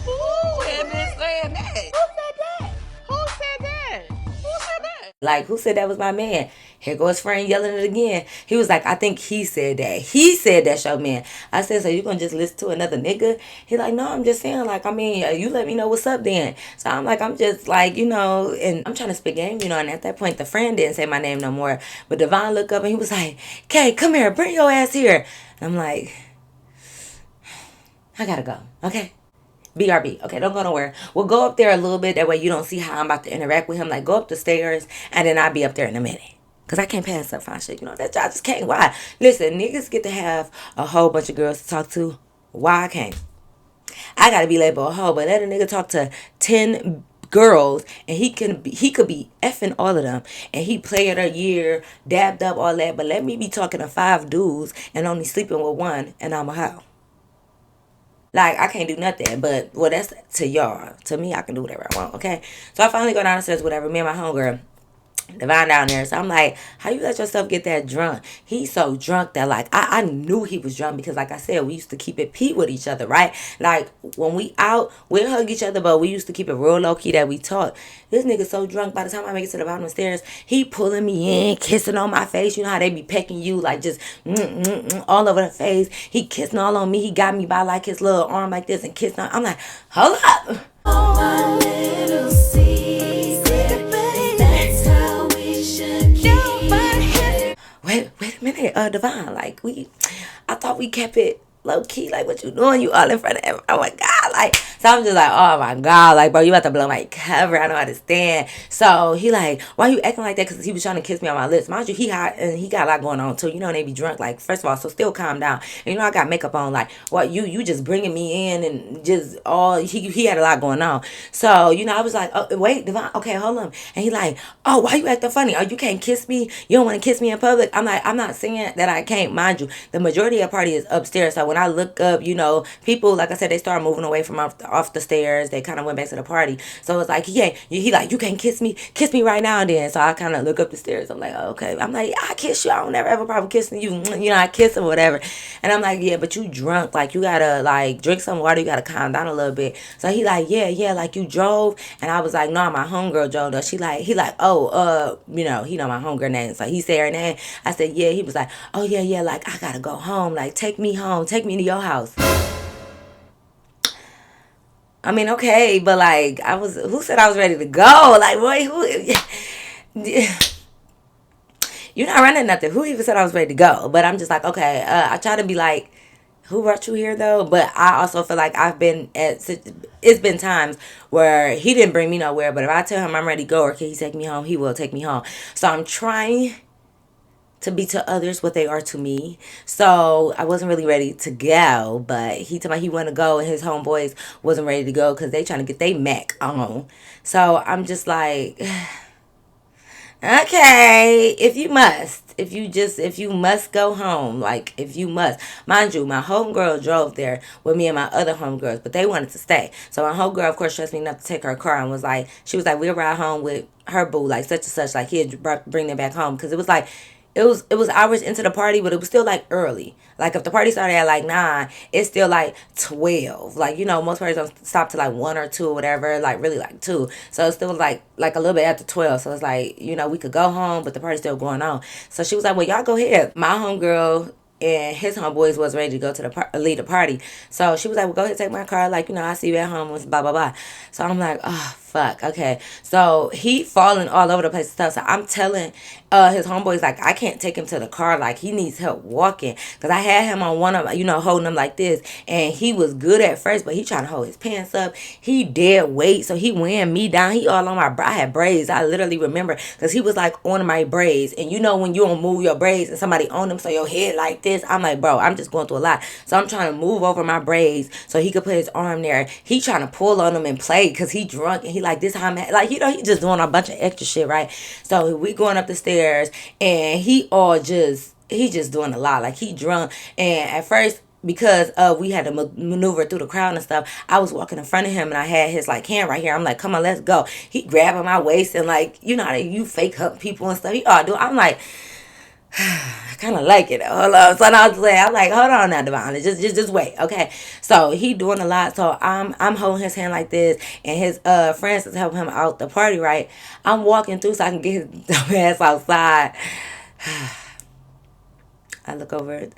Speaker 5: Who been saying that? Who said that? Who said that? Who said that?
Speaker 1: Like, who said that was my man? Here goes friend yelling it again. He was like, I think he said that. He said that's your man. I said, so you gonna just listen to another nigga? He like, no, I'm just saying, like, I mean, you let me know what's up then. So I'm like, I'm just like, and I'm trying to spit game, and at that point the friend didn't say my name no more. But Devon looked up and he was like, Kay, come here, bring your ass here. And I'm like, I gotta go, okay? BRB. Okay, don't go nowhere. We'll go up there a little bit. That way you don't see how I'm about to interact with him. Like, go up the stairs, and then I'll be up there in a minute. Because I can't pass up fine shit. That I just can't. Why? Listen, niggas get to have a whole bunch of girls to talk to. Why I can't? I got to be labeled a hoe, but let a nigga talk to 10 girls, and he could be effing all of them, and he played a year, dabbed up, all that. But let me be talking to 5 dudes and only sleeping with one, and I'm a hoe. Like, I can't do nothing, but, well, that's to y'all. To me, I can do whatever I want, okay? So I finally go downstairs, whatever, me and my homegirl, Divine down there. So I'm like, how you let yourself get that drunk? He's so drunk that, like, I knew he was drunk, because, like I said, we used to keep it Pete with each other, right? Like, when we out, we'll hug each other, but we used to keep it real low-key that we talk. This nigga so drunk, by the time I make it to the bottom of the stairs, he pulling me in, kissing on my face. You know how they be pecking you, like, just all over the face. He kissing all on me. He got me by, like, his little arm like this and kissing on. I'm like, hold up. Oh, my little secret, that's how we should keep it. Wait a minute, Devon, like, I thought we kept it low key. Like, what you doing? You all in front of everyone. Oh my god, like, so I'm just like, oh my god, like, bro, you about to blow my cover. I don't understand. So he like, why you acting like that? Because he was trying to kiss me on my lips. Mind you, he hot and he got a lot going on too. They be drunk. Like, first of all, so still calm down. And I got makeup on. Like, what, you just bringing me in and just all, he had a lot going on. So I was like, oh wait, Devon, okay, hold on. And he like, oh, why you acting funny? Oh, you can't kiss me? You don't want to kiss me in public? I'm like, I'm not saying that I can't. Mind you, the majority of the party is upstairs. So when when I look up, people, like I said, they started moving away from off the stairs. They kind of went back to the party. So it's like, he like, you can't kiss me right now and then. So I kind of look up the stairs. I'm like, oh, okay. I'm like, I kiss you. I don't never have a problem kissing you. I kiss or whatever. And I'm like, yeah, but you drunk. Like, you gotta, like, drink some water. You gotta calm down a little bit. So he like, yeah, like, you drove. And I was like, no, my homegirl drove though. He like, oh, he know my homegirl name. So he said her name. I said, yeah. He was like, oh, yeah, like, I gotta go home. Like, take me home. Take me to your house. I mean, okay, but like, who said I was ready to go? Like, boy, you're not running nothing. Who even said I was ready to go? But I'm just like, okay, I try to be like, who brought you here though? But I also feel like it's been times where he didn't bring me nowhere, but if I tell him I'm ready to go or can he take me home, he will take me home. So I'm trying to be to others what they are to me. So I wasn't really ready to go, but he told me he wanted to go and his homeboys wasn't ready to go because they trying to get their Mac on. So I'm just like, okay, if you must go home, like if you must. Mind you, my homegirl drove there with me and my other homegirls, but they wanted to stay. So my homegirl, of course, trusted me enough to take her car and she was like, we'll ride home with her boo, like such and such, like he'd bring them back home. Because it was like, it was hours into the party, but it was still like early. Like if the party started at like 9, it's still like 12. Like, most parties don't stop to like 1 or 2 or whatever, like really like 2. So it's still like a little bit after 12. So it's like, we could go home, but the party's still going on. So she was like, well, y'all go ahead. My homegirl and his homeboys was ready to go to lead the party. So she was like, well, go ahead and take my car. Like, I see you at home with blah, blah, blah. So I'm like, oh, fuck. Okay. So he falling all over the place and stuff. So I'm telling his homeboys, like, I can't take him to the car. Like, he needs help walking. Because I had him on one of, holding him like this. And he was good at first, but he trying to hold his pants up. He dead weight. So he weighing me down. He all on I had braids. I literally remember because he was like on my braids. And when you don't move your braids and somebody on them, so your head like this, I'm like, bro, I'm just going through a lot. So I'm trying to move over my braids so he could put his arm there. He trying to pull on them and play because he drunk and he like, this how I'm at. Like, he just doing a bunch of extra shit, right? So we going up the stairs and he just doing a lot. Like, he drunk. And at first, because we had to maneuver through the crowd and stuff, I was walking in front of him and I had his like hand right here. I'm like, come on, let's go. He grabbing my waist and like, how you fake hug people and stuff. He all do. I'm like, I kind of like it. Hold on. So now I'm like, hold on now, Devon. Just wait. Okay. So he doing a lot. So I'm holding his hand like this, and his friends is helping him out the party, right? I'm walking through so I can get his dumb ass outside. I look over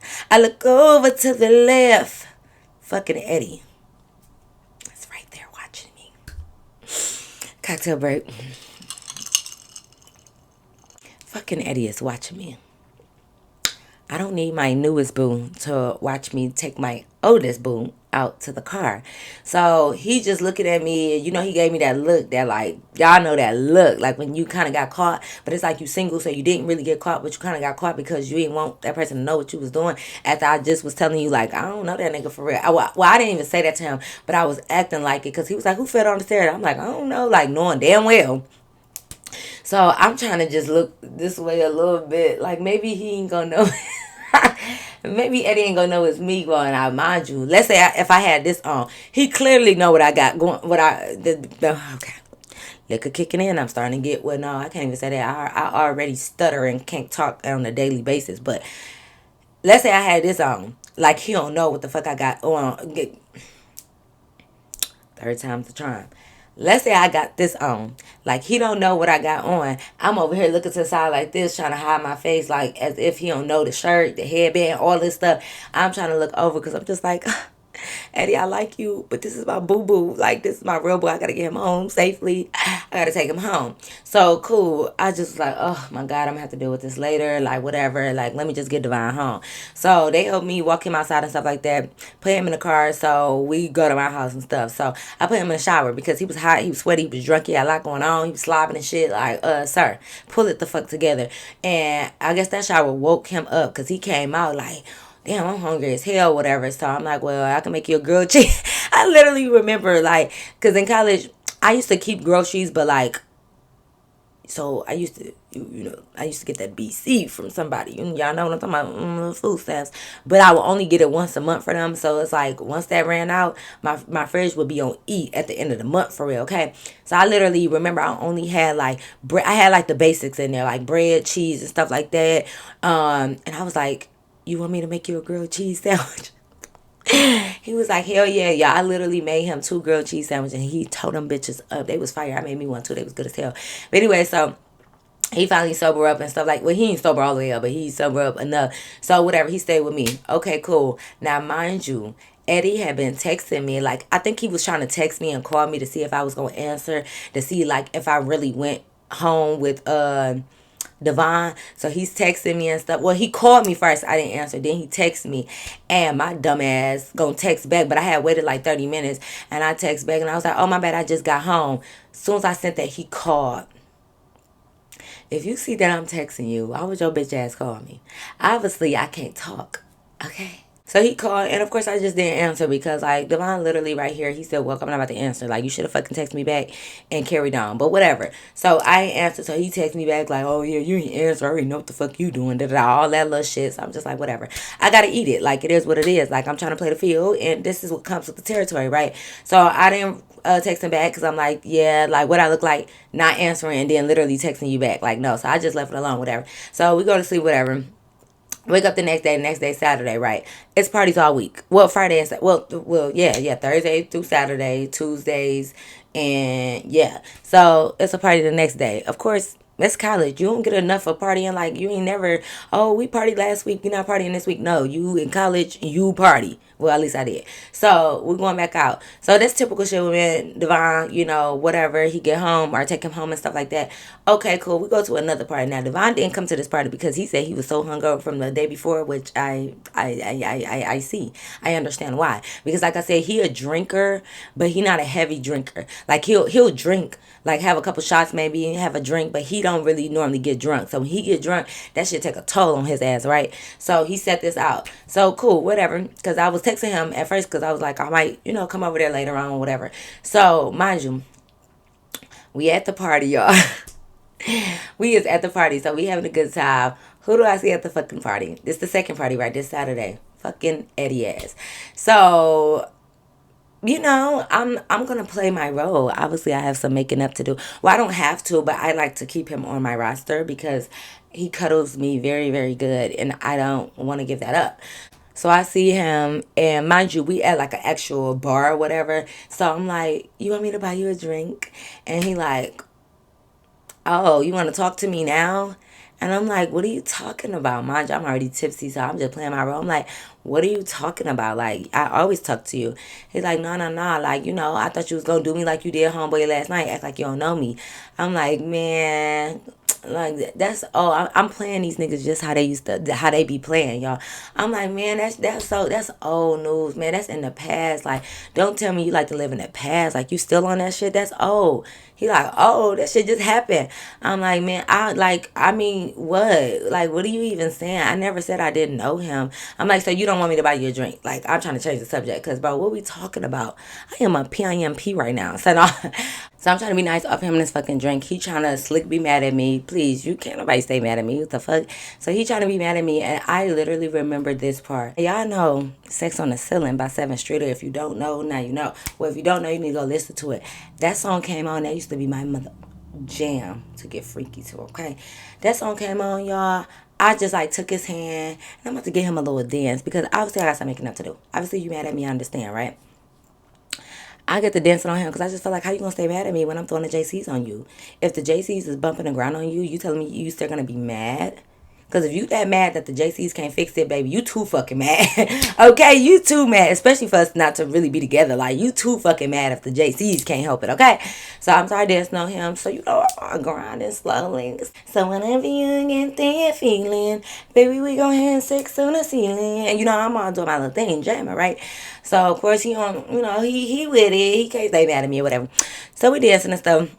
Speaker 1: to the left. Fucking Eddie. It's right there watching me. Cocktail break. Fucking Eddie is watching me. I don't need my newest boo to watch me take my oldest boo out to the car. So he just looking at me, he gave me that look that like, y'all know that look, like when you kind of got caught, but it's like you single, so you didn't really get caught, but you kind of got caught because you didn't want that person to know what you was doing after I just was telling you, like, I don't know that nigga for real. I didn't even say that to him, but I was acting like it because he was like, who fell on the stairs? I'm like, I don't know, like knowing damn well. So I'm trying to just look this way a little bit, like maybe he ain't gonna know. Maybe Eddie ain't gonna know it's me going out. Mind you, let's say if I had this on, he clearly know what I got going. Okay, liquor kicking in. I'm starting to get no, I can't even say that. I already stutter and can't talk on a daily basis. But let's say I had this on, like he don't know what the fuck I got on. Third time's the charm. Let's say I got this on. Like, he don't know what I got on. I'm over here looking to the side like this, trying to hide my face, like, as if he don't know the shirt, the headband, all this stuff. I'm trying to look over because I'm just like, Eddie, I like you, but this is my boo-boo. Like, this is my real boy. I got to get him home safely. I got to take him home. So, cool. I just was like, oh, my God, I'm going to have to deal with this later. Like, whatever. Like, let me just get Divine home. So, they helped me walk him outside and stuff like that. Put him in the car. So, we go to my house and stuff. So, I put him in the shower because he was hot. He was sweaty. He was drunk. He had a lot going on. He was slobbing and shit. Like, sir, pull it the fuck together. And I guess that shower woke him up because he came out like, damn, I'm hungry as hell, whatever. So I'm like, well, I can make you a grilled cheese. I literally remember, like, because in college, I used to keep groceries, but, like, so I used to, I used to get that BC from somebody. Y'all know what I'm talking about, food stamps. But I would only get it once a month for them. So it's like once that ran out, my fridge would be on E at the end of the month for real. Okay, so I literally remember I only had like bread. I had like the basics in there, like bread, cheese, and stuff like that. And I was like, "You want me to make you a grilled cheese sandwich?" He was like, hell yeah, y'all. I literally made him 2 grilled cheese sandwiches and he tore them bitches up. They was fire. I made me one too. They was good as hell. But anyway, so he finally sober up and stuff like, well, he ain't sober all the way up, but he sober up enough. So whatever, he stayed with me. Okay, cool. Now, mind you, Eddie had been texting me. Like, I think he was trying to text me and call me to see if I was going to answer, to see like if I really went home with Devon. So he's texting me and stuff. Well, he called me first. I didn't answer. Then he texted me. And my dumb ass gonna text back. But I had waited like 30 minutes. And I text back and I was like, oh my bad, I just got home. As soon as I sent that, he called. If you see that I'm texting you, why would your bitch ass call me? Obviously, I can't talk. Okay? So he called, and of course I just didn't answer because, like, Devon literally right here, he said, welcome, I'm not about to answer. Like, you should have fucking texted me back and carried on. But whatever. So I ain't answered, so he texted me back like, oh yeah, you ain't answer. I already know what the fuck you doing. Da-da-da, all that little shit. So I'm just like, whatever. I gotta eat it. Like, it is what it is. Like, I'm trying to play the field, and this is what comes with the territory, right? So I didn't text him back because I'm like, yeah, like, what I look like not answering and then literally texting you back. Like, no. So I just left it alone, whatever. So we go to sleep, whatever. Wake up the next day, Saturday, right? It's parties all week. Well, Friday and yeah, Thursday through Saturday, Tuesdays, and yeah. So it's a party the next day. Of course, that's college. You don't get enough of partying. Like, you ain't never, oh, we partied last week, you're not partying this week. No, you in college, you party. Well, at least I did. So we're going back out. So that's typical shit with me, Devon, whatever. He get home or take him home and stuff like that. Okay, cool. We go to another party. Now, Devon didn't come to this party because he said he was so hungover from the day before, which I see. I understand why. Because like I said, he a drinker, but he not a heavy drinker. Like he'll drink, like have a couple shots maybe and have a drink, but he don't really normally get drunk. So when he get drunk, that should take a toll on his ass, right? So he set this out. So cool, whatever. Because I was texting him at first because I was like, I might, come over there later on, whatever. So mind you, we at the party, y'all. We is at the party, so we having a good time. Who do I see at the fucking party? This the second party, right? This Saturday. Fucking Eddie ass. So, I'm gonna play my role. Obviously, I have some making up to do. Well, I don't have to, but I like to keep him on my roster because he cuddles me very, very good, and I don't want to give that up. So I see him, and mind you, we at like an actual bar or whatever. So I'm like, you want me to buy you a drink? And he like, oh, you want to talk to me now? And I'm like, what are you talking about? Mind you, I'm already tipsy, so I'm just playing my role. I'm like, what are you talking about? Like, I always talk to you. He's like, no. Like, I thought you was going to do me like you did homeboy last night. Act like you don't know me. I'm like, man, like, that's, I'm playing these niggas just how they be playing, y'all. I'm like, man, that's old news, man. That's in the past. Like, don't tell me you like to live in the past. Like, you still on that shit? That's old. He like, oh, that shit just happened. I'm like, man, what? Like, what are you even saying? I never said I didn't know him. I'm like, so you don't want me to buy you a drink? Like, I'm trying to change the subject because, bro, what we talking about? I am a PIMP right now. So, no. So I'm trying to be nice, offer him this fucking drink. He trying to slick be mad at me. Please, you can't nobody stay mad at me. What the fuck? So he trying to be mad at me, and I literally remember this part. Y'all know Sex on the Ceiling by 7th Streeter. If you don't know, now you know. Well, if you don't know, you need to go listen to it. That song came on. That used to be my mother jam to get freaky to, okay? That song came on, y'all. I just like took his hand, and I'm about to give him a little dance because obviously I got something making up to do. Obviously you mad at me, I understand, right? I get to dancing on him because I just feel like, how you gonna stay mad at me when I'm throwing the JCs on you? If the JCs is bumping the ground on you, you telling me you still gonna be mad? Because if you that mad that the JCs can't fix it, baby, you too fucking mad. Okay, you too mad. Especially for us not to really be together. Like, you too fucking mad if the JCs can't help it, okay? So I'm sorry dancing on him. So, I'm grinding slowly. So whenever you get that feeling, baby, we gon' have sex on the ceiling. And, I'm all doing my little thing, jamming, right? So, of course, he on, he with it. He can't stay mad at me or whatever. So we dancing and stuff.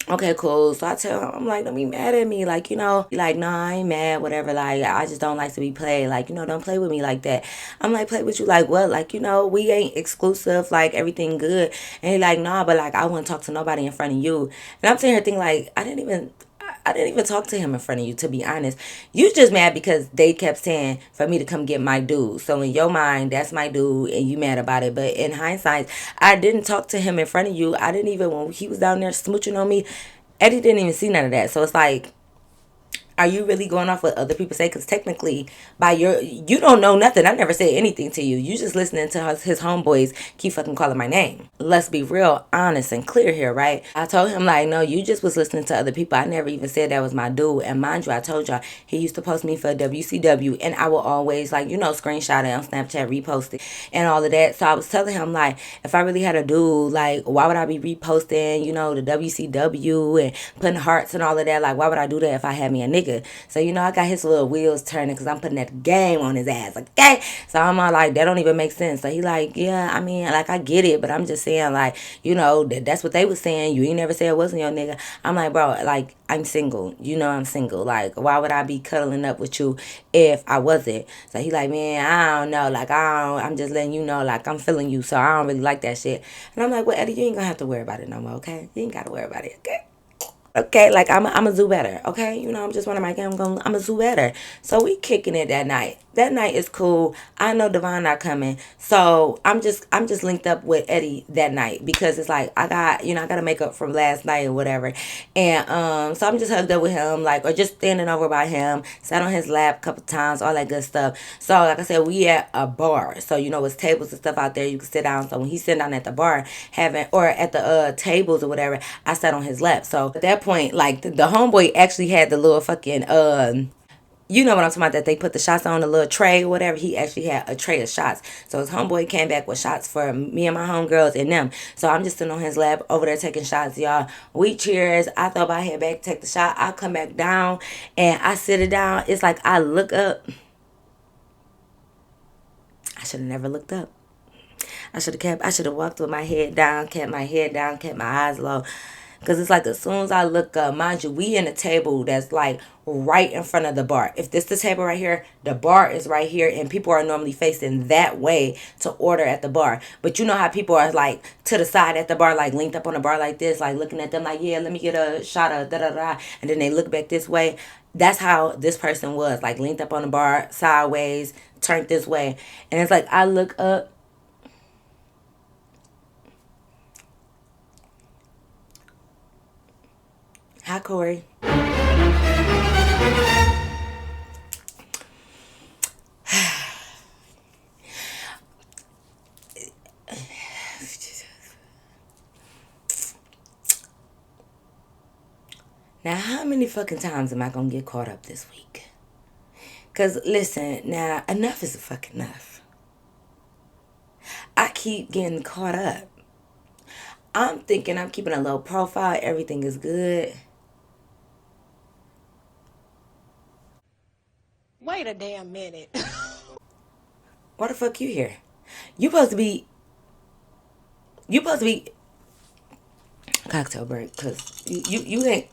Speaker 1: Okay, cool. So I tell him, I'm like, don't be mad at me. Like, like, nah, I ain't mad, whatever. Like, I just don't like to be played. Like, don't play with me like that. I'm like, play with you like what? Like, we ain't exclusive. Like, everything good. And he like, nah, but like, I wouldn't talk to nobody in front of you. And I'm sitting here thinking like, I I didn't even talk to him in front of you, to be honest. You just mad because they kept saying for me to come get my dude. So in your mind, that's my dude and you mad about it. But in hindsight, I didn't talk to him in front of you. I didn't even, when he was down there smooching on me, Eddie didn't even see none of that. So it's like, are you really going off what other people say? Because technically, you don't know nothing. I never said anything to you. You just listening to his homeboys keep fucking calling my name. Let's be real, honest, and clear here, right? I told him, like, no, you just was listening to other people. I never even said that was my dude. And mind you, I told y'all, he used to post me for WCW. And I will always, like, screenshot it on Snapchat, repost it, and all of that. So I was telling him, like, if I really had a dude, like, why would I be reposting, the WCW and putting hearts and all of that? Like, why would I do that if I had me a nigga? So, I got his little wheels turning because I'm putting that game on his ass. Okay? So I'm all like, that don't even make sense. So he like, yeah, I mean, like, I get it, but I'm just saying, like, that's what they was saying. You ain't never said it wasn't your nigga. I'm like, bro, like, I'm single. I'm single. Like, why would I be cuddling up with you if I wasn't? So he like, man, I don't know. Like, I'm just letting you know, like, I'm feeling you. So I don't really like that shit. And I'm like, well, Eddie, you ain't gonna have to worry about it no more, okay? You ain't gotta worry about it, okay? Okay, like I'm a do better. Okay, I'm just one of my game. I'm a do better. So we kicking it that night. That night is cool. I know Devon not coming, so I'm just linked up with Eddie that night because it's like I gotta make up from last night or whatever, and so I'm just hugged up with him, like, or just standing over by him, sat on his lap a couple times, all that good stuff. So like I said, we at a bar, so it's tables and stuff out there you can sit down. So when he's sitting down at the bar or at the tables or whatever, I sat on his lap. So at that point, like the homeboy actually had the little fucking you know what I'm talking about, that they put the shots on a little tray or whatever. He actually had a tray of shots. So his homeboy came back with shots for me and my homegirls and them. So I'm just sitting on his lap over there taking shots, y'all. We cheers. I throw my head back, take the shot. I come back down and I sit it down. It's like I look up. I should have never looked up. I should have walked with my head down, kept my head down, kept my eyes low. Because it's like as soon as I look up, mind you, we in a table that's like right in front of the bar. If this the table right here, the bar is right here. And people are normally facing that way to order at the bar. But you know how people are like to the side at the bar, like linked up on the bar like this, like looking at them like, yeah, let me get a shot of da-da-da. And then they look back this way. That's how this person was, like linked up on the bar, sideways, turned this way. And it's like I look up. Hi, Corey. Now, how many fucking times am I gonna get caught up this week? Because, listen, now, enough is fucking enough. I keep getting caught up. I'm thinking I'm keeping a low profile. Everything is good.
Speaker 5: Wait a damn minute.
Speaker 1: Why the fuck you here? You supposed to be cocktail break, because you ain't.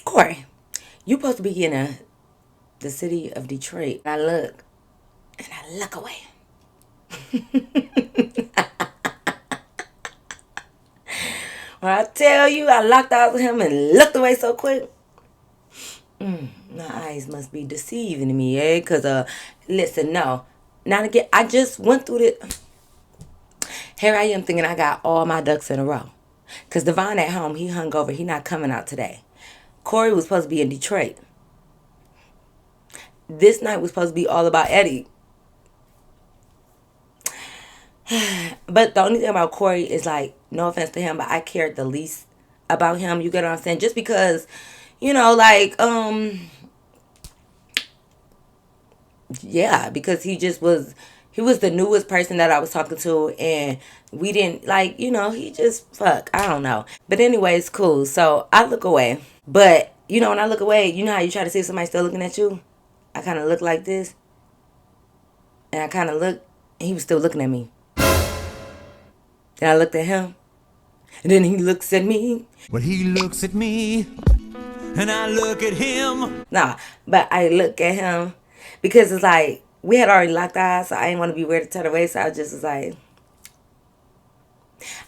Speaker 1: Corey, you supposed to be in the city of Detroit. I look away. When I tell you, I locked eyes with him and looked away so quick. My eyes must be deceiving me, eh? Because, listen, no. Not again. I just went through it. Here I am thinking I got all my ducks in a row. Because Devon at home, he hung over. He not coming out today. Corey was supposed to be in Detroit. This night was supposed to be all about Eddie. But the only thing about Corey is, like, no offense to him, but I cared the least about him. You get what I'm saying? Just because, like, yeah, because he was the newest person that I was talking to, and we didn't, like, he just, fuck, I don't know. But anyways, cool. So I look away. But, when I look away, you know how you try to see if somebody's still looking at you? I kind of look like this. And I kind of look, and he was still looking at me. Then I looked at him. And then he looks at me.
Speaker 3: When he looks at me, and I look at him.
Speaker 1: Nah, but I look at him because it's like we had already locked eyes, so I didn't want to be weird to turn away. So I just was like,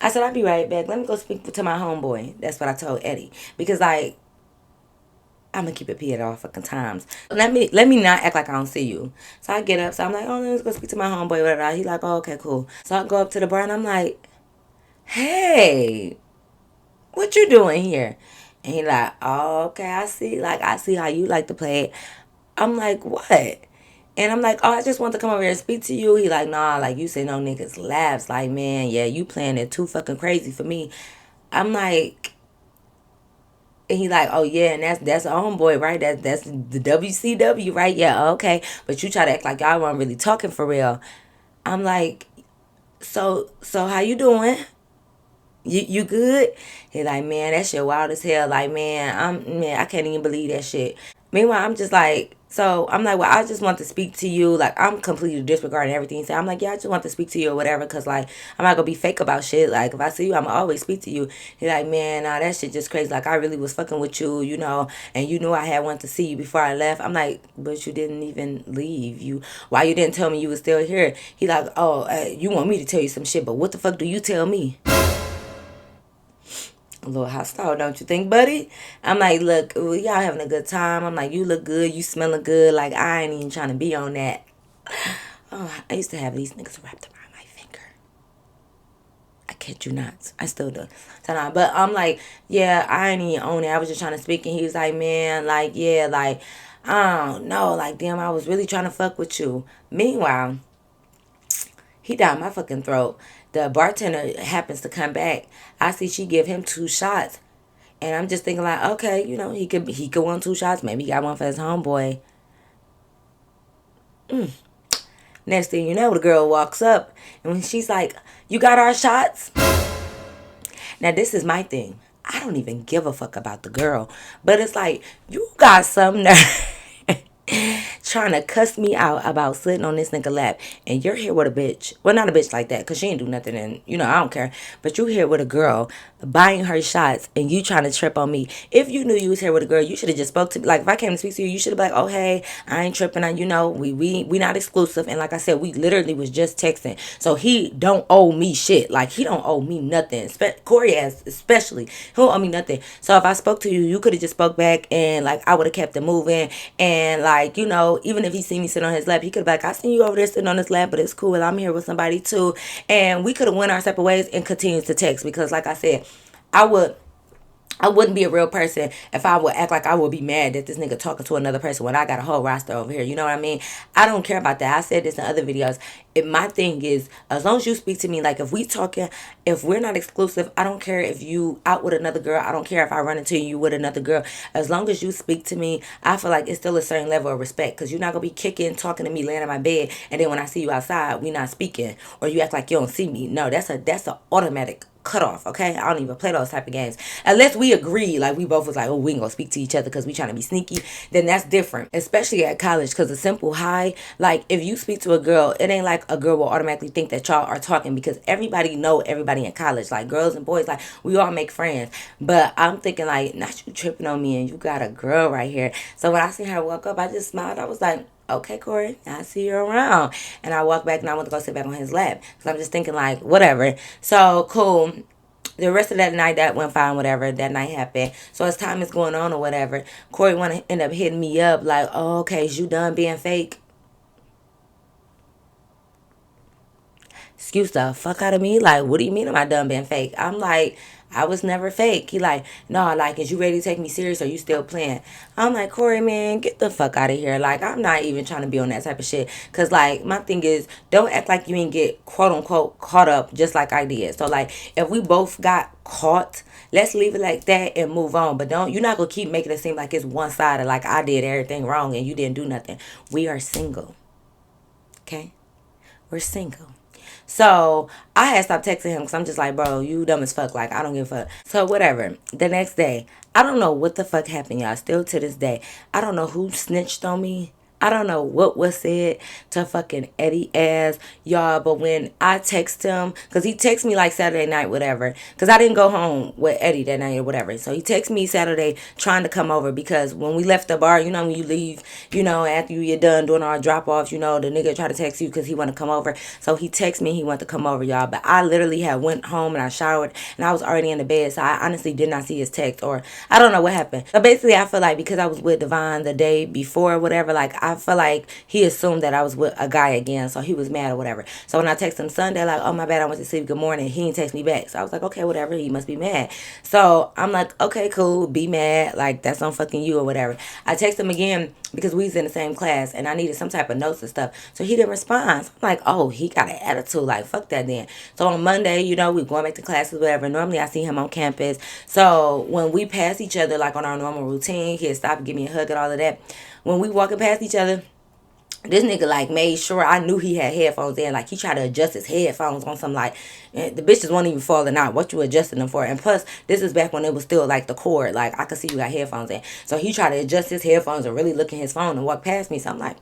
Speaker 1: I said, I'll be right back. Let me go speak to my homeboy. That's what I told Eddie. Because like I'm gonna keep it P at all fucking times. Let me not act like I don't see you. So I get up, so I'm like, oh, let's go speak to my homeboy, whatever. He like, oh, okay, cool. So I go up to the bar and I'm like, hey, what you doing here? And he like, oh, okay, I see how you like to play it. I'm like, what? And I'm like, oh, I just want to come over here and speak to you. He like, nah, like you say no niggas laughs. Like, man, yeah, you playing it too fucking crazy for me. I'm like, and he like, oh yeah, and that's a homeboy, right? That's the WCW, right? Yeah, okay. But you try to act like y'all weren't really talking for real. I'm like, so how you doing? You good? He like, man, that shit wild as hell. Like, man, I can't even believe that shit. Meanwhile, I'm just like, so I'm like, well, I just want to speak to you. Like, I'm completely disregarding everything. So I'm like, yeah, I just want to speak to you or whatever. Cause like, I'm not gonna be fake about shit. Like, if I see you, I'm always speak to you. He like, man, nah, that shit just crazy. Like, I really was fucking with you, you know, and you knew I had wanted to see you before I left. I'm like, but you didn't even leave. Why you didn't tell me you was still here? He like, oh, you want me to tell you some shit, but what the fuck do you tell me? A little hostile, don't you think, buddy? I'm like, look, y'all having a good time. I'm like, you look good, you smelling good. Like, I ain't even trying to be on that. Oh, I used to have these niggas wrapped around my finger. I kid you not. I still do. But I'm like, yeah, I ain't even on it. I was just trying to speak, and he was like, man, like, yeah, like, I don't know. Like, damn, I was really trying to fuck with you. Meanwhile, he down my fucking throat. The bartender happens to come back. I see she give him 2 shots. And I'm just thinking like, okay, you know, he could want 2 shots. Maybe he got one for his homeboy. Next thing you know, the girl walks up. And when she's like, you got our shots? Now, this is my thing. I don't even give a fuck about the girl. But it's like, you got some nerve. Trying to cuss me out about sitting on this nigga lap, and you're here with a bitch. Well, not a bitch like that, because she ain't do nothing, and you know I don't care. But you here with a girl buying her shots, and you trying to trip on me. If you knew you was here with a girl, you should have just spoke to me. Like, if I came to speak to you, you should have been like, oh hey, I ain't tripping on, you know, we not exclusive. And like I said, we literally was just texting, so he don't owe me shit. Like, he don't owe me nothing. Corey has especially, he don't owe me nothing. So if I spoke to you, you could have just spoke back, and like I would have kept it moving. And like, you know, even if he seen me sitting on his lap, he could have been like, I seen you over there sitting on his lap, but it's cool. I'm here with somebody too. And we could have went our separate ways and continued to text, because like I said, I wouldn't be a real person if I would act like I would be mad that this nigga talking to another person when I got a whole roster over here. You know what I mean? I don't care about that. I said this in other videos. My thing is, as long as you speak to me, like if we talking, if we're not exclusive, I don't care if you out with another girl. I don't care if I run into you with another girl. As long as you speak to me, I feel like it's still a certain level of respect, because you're not going to be kicking, talking to me, laying in my bed, and then when I see you outside, we not speaking, or you act like you don't see me. No, that's a automatic cut off. Okay, I don't even play those type of games unless we agree, like we both was like, oh, we ain't gonna speak to each other because we trying to be sneaky. Then that's different, especially at college, because a simple hi, like if you speak to a girl, it ain't like a girl will automatically think that y'all are talking, because everybody know everybody in college, like girls and boys, like we all make friends. But I'm thinking like, not you tripping on me and you got a girl right here. So when I see her walk up, I just smiled. I was like, okay, Corey, I see you around. And I walked back and I went to go sit back on his lap. So I'm just thinking like, whatever. So cool. The rest of that night, that went fine, whatever. That night happened. So as time is going on or whatever, Corey want to end up hitting me up like, oh, okay, is you done being fake? Excuse the fuck out of me. Like, what do you mean am I done being fake? I'm like, I was never fake. He like, no, like, is you ready to take me serious or you still playing? I'm like, Corey, man, get the fuck out of here. Like, I'm not even trying to be on that type of shit. Because, like, my thing is, don't act like you ain't get, quote, unquote, caught up just like I did. So, like, if we both got caught, let's leave it like that and move on. But you're not going to keep making it seem like it's one-sided, like I did everything wrong and you didn't do nothing. We are single. Okay? We're single. So I had stopped texting him because I'm just like, bro, you dumb as fuck. Like, I don't give a fuck. So whatever. The next day, I don't know what the fuck happened, y'all. Still to this day, I don't know who snitched on me. I don't know what was said to fucking Eddie ass, y'all, but when I text him, because he texted me like Saturday night, whatever, because I didn't go home with Eddie that night or whatever. So he texted me Saturday trying to come over because when we left the bar, you know, when you leave, you know, after you're done doing our drop-offs, you know, the nigga tried to text you because he want to come over. So he texted me he wanted to come over, y'all. But I literally had went home and I showered and I was already in the bed. So I honestly did not see his text or I don't know what happened. But basically, I feel like because I was with Devon the day before or whatever, like I feel like he assumed that I was with a guy again, so he was mad or whatever. So when I texted him Sunday, like, oh my bad, I went to sleep, good morning, he didn't text me back. So I was like, okay, whatever, he must be mad. So I'm like, okay, cool, be mad, like that's on fucking you or whatever. I texted him again because we was in the same class and I needed some type of notes and stuff. So he didn't respond. So I'm like, oh, he got an attitude, like fuck that then. So on Monday, you know, we going back to classes, whatever. Normally I see him on campus. So when we pass each other like on our normal routine, he'd stop and give me a hug and all of that. When we walking past each other, this nigga like made sure I knew he had headphones in. Like he tried to adjust his headphones on some like the bitches weren't even falling out. What you adjusting them for? And plus, this is back when it was still like the cord. Like I could see you got headphones in. So he tried to adjust his headphones and really look at his phone and walk past me. So I'm like,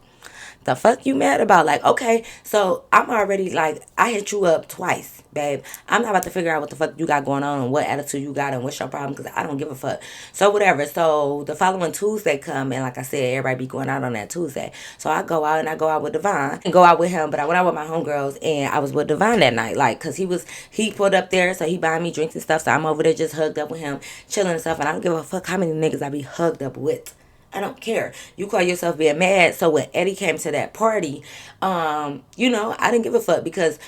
Speaker 1: the fuck you mad about? Like, okay, so I'm already like, I hit you up twice, babe. I'm not about to figure out what the fuck you got going on and what attitude you got and what's your problem because I don't give a fuck. So whatever. So the following Tuesday come and like I said, everybody be going out on that Tuesday. So I go out and I go out with Devon and go out with him. But I went out with my homegirls and I was with Devon that night, like, cause he pulled up there, so he buying me drinks and stuff. So I'm over there just hugged up with him, chilling and stuff. And I don't give a fuck how many niggas I be hugged up with. I don't care. You call yourself being mad. So when Eddie came to that party, you know, I didn't give a fuck because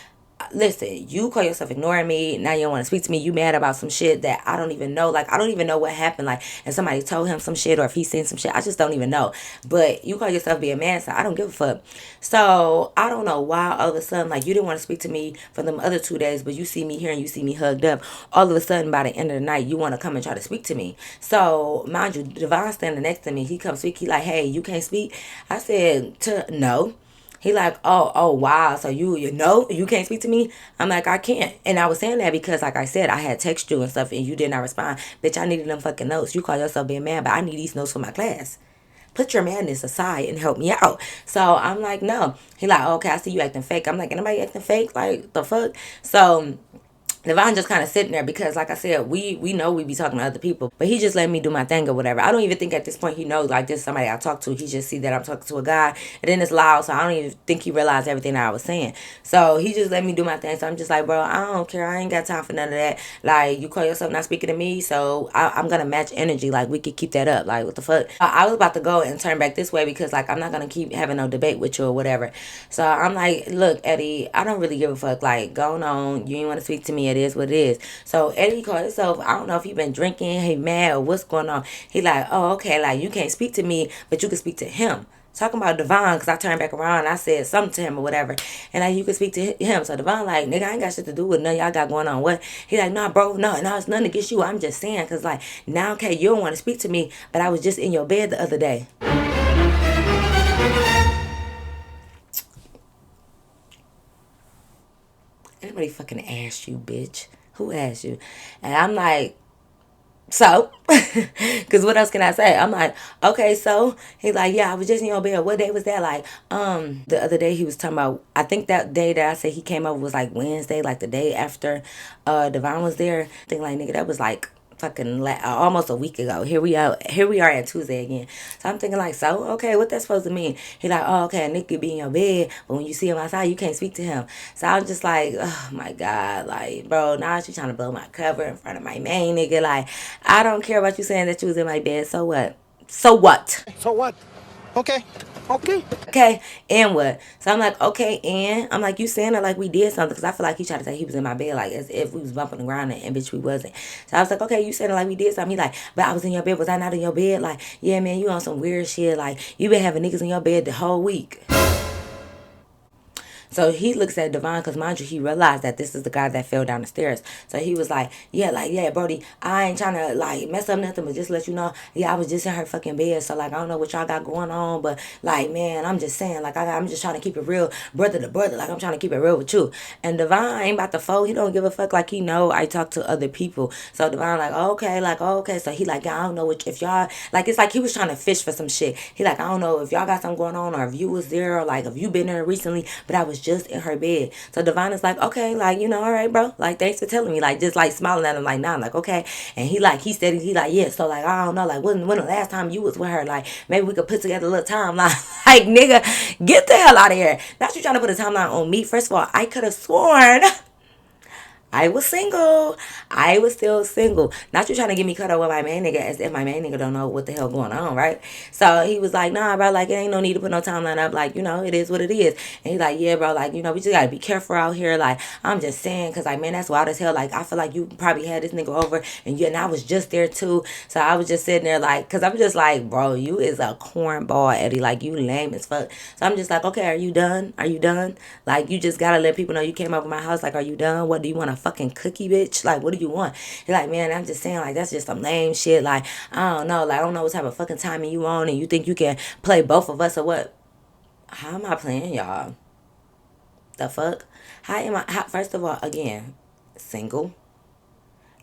Speaker 1: listen, you call yourself ignoring me. Now you don't want to speak to me. You mad about some shit that I don't even know. Like, I don't even know what happened. Like, if somebody told him some shit or if he seen some shit. I just don't even know. But you call yourself being mad, so I don't give a fuck. So, I don't know why all of a sudden, like, you didn't want to speak to me for them other 2 days, but you see me here and you see me hugged up. All of a sudden, by the end of the night, you want to come and try to speak to me. So, mind you, Devon standing next to me. He comes speak. He like, hey, you can't speak? I said, no. He like, oh, wow. So you know, you can't speak to me? I'm like, I can't. And I was saying that because, like I said, I had text you and stuff and you did not respond. Bitch, I needed them fucking notes. You call yourself being mad, but I need these notes for my class. Put your madness aside and help me out. So I'm like, no. He like, okay, I see you acting fake. I'm like, anybody acting fake? Like, the fuck? So Devon just kind of sitting there because, like I said, we know we be talking to other people, but he just let me do my thing or whatever. I don't even think at this point he knows, like, this is somebody I talk to. He just see that I'm talking to a guy, and then it's loud, so I don't even think he realized everything that I was saying. So he just let me do my thing. So I'm just like, bro, I don't care. I ain't got time for none of that. Like, you call yourself not speaking to me, so I'm gonna match energy. Like, we could keep that up. Like, what the fuck? I was about to go and turn back this way because, like, I'm not gonna keep having no debate with you or whatever. So I'm like, look, Eddie, I don't really give a fuck. Like, going on. You ain't want to speak to me. It is what it is. So Eddie called himself, I don't know if he been drinking, he mad or what's going on. He like, oh, okay, like you can't speak to me, but you can speak to him. Talking about Devon, because I turned back around and I said something to him or whatever. And like, you can speak to him. So Devon like, nigga, I ain't got shit to do with none y'all got going on. What? He like, nah, bro, no, it's nothing against you. I'm just saying, because like, now, okay, you don't want to speak to me, but I was just in your bed the other day. Anybody fucking asked you, bitch? Who asked you? And I'm like, so? Because what else can I say? I'm like, okay, so? He's like, yeah, I was just in your bed. What day was that? Like, the other day he was talking about, I think that day that I said he came over was like Wednesday, like the day after Devon was there. I think like, nigga, that was like fucking almost a week ago. Here we are at Tuesday again. So I'm thinking like, so okay, what that supposed to mean? He like, oh, okay, a nigga could be in your bed, but when you see him outside, you can't speak to him. So I'm just like, oh my god, like, bro, now you trying to blow my cover in front of my main nigga. Like, I don't care about you saying that you was in my bed. So what? So what?
Speaker 6: So what? Okay.
Speaker 1: Okay, and what? So I'm like, okay, and I'm like, you saying it like we did something, because I feel like he tried to say he was in my bed, like as if we was bumping the ground, and bitch, we wasn't. So I was like, okay, you saying it like we did something. He like, but I was in your bed. Was I not in your bed? Like, yeah, man, you on some weird shit. Like, you been having niggas in your bed the whole week. So he looks at Devon, because mind you, he realized that this is the guy that fell down the stairs. So he was like, yeah, Brody, I ain't trying to like mess up nothing, but just let you know, yeah, I was just in her fucking bed. So like, I don't know what y'all got going on, but like, man, I'm just saying, like, I'm just trying to keep it real, brother to brother. Like, I'm trying to keep it real with you. And Devon ain't about to fold. He don't give a fuck. Like, he know I talk to other people. So Devon like, okay. So he like, I don't know what, if y'all, like, it's like he was trying to fish for some shit. He like, I don't know if y'all got something going on, or if you was there, or like if you been there recently, but I was just in her bed. So Devon is like, okay, like, all right, bro, like, thanks for telling me, like, just like smiling at him, like, nah, like, okay. And he like, he said, he like, yeah, so like, I don't know, like, when the last time you was with her, like, maybe we could put together a little timeline. Like, nigga, get the hell out of here. Not you trying to put a timeline on me. First of all, I could have sworn I was single. I was still single. Not you trying to get me cut up with my main nigga as if my main nigga don't know what the hell going on, right? So he was like, nah, bro, like, it ain't no need to put no timeline up. Like, it is what it is. And he's like, yeah, bro, like, we just gotta be careful out here. Like, I'm just saying, because, like, man, that's wild as hell. Like, I feel like you probably had this nigga over, and I was just there too. So I was just sitting there, like, because I'm just like, bro, you is a cornball, Eddie. Like, you lame as fuck. So I'm just like, okay, are you done? Are you done? Like, you just gotta let people know you came over my house. Like, are you done? What do you want to fucking cookie, bitch? Like, what do you want? He's like, man, I'm just saying, like, that's just some lame shit. Like, I don't know. Like, I don't know what type of fucking timing you on, and you think you can play both of us or what? How am I playing, y'all? The fuck? First of all, again, single.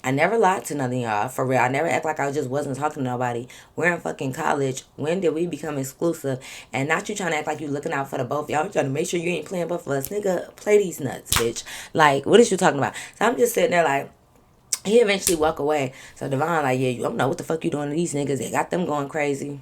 Speaker 1: I never lied to none of y'all, for real. I never act like I just wasn't talking to nobody. We're in fucking college. When did we become exclusive? And not you trying to act like you looking out for the both y'all. You trying to make sure you ain't playing both of us. Nigga, play these nuts, bitch. Like, what is you talking about? So I'm just sitting there like, he eventually walk away. So Devon like, yeah, you don't know what the fuck you doing to these niggas. They got them going crazy.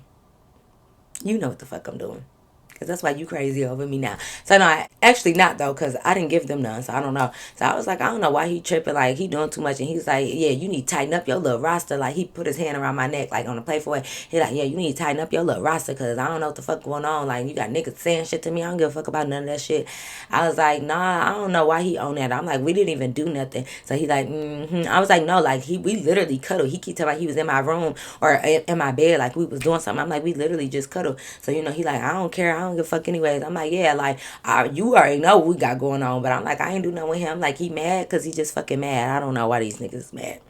Speaker 1: You know what the fuck I'm doing. Because that's why you crazy over me now. So, no, actually not, though, because I didn't give them none. So, I don't know. So, I was like, I don't know why he tripping. Like, he doing too much. And he's like, yeah, you need to tighten up your little roster. Like, he put his hand around my neck, like, on the playful way. He like, yeah, you need to tighten up your little roster, because I don't know what the fuck going on. Like, you got niggas saying shit to me. I don't give a fuck about none of that shit. I was like, nah, I don't know why he on that. I'm like, we didn't even do nothing. So, he like, I was like, no, like, we literally cuddled. He keep telling me he was in my room or in my bed, like, we was doing something. I'm like, we literally just cuddled. So, he like, I don't care. I don't give a fuck anyways. I'm like, yeah, like, you already know what we got going on. But I'm like, I ain't do nothing with him. Like, he mad because he just fucking mad. I don't know why these niggas is mad.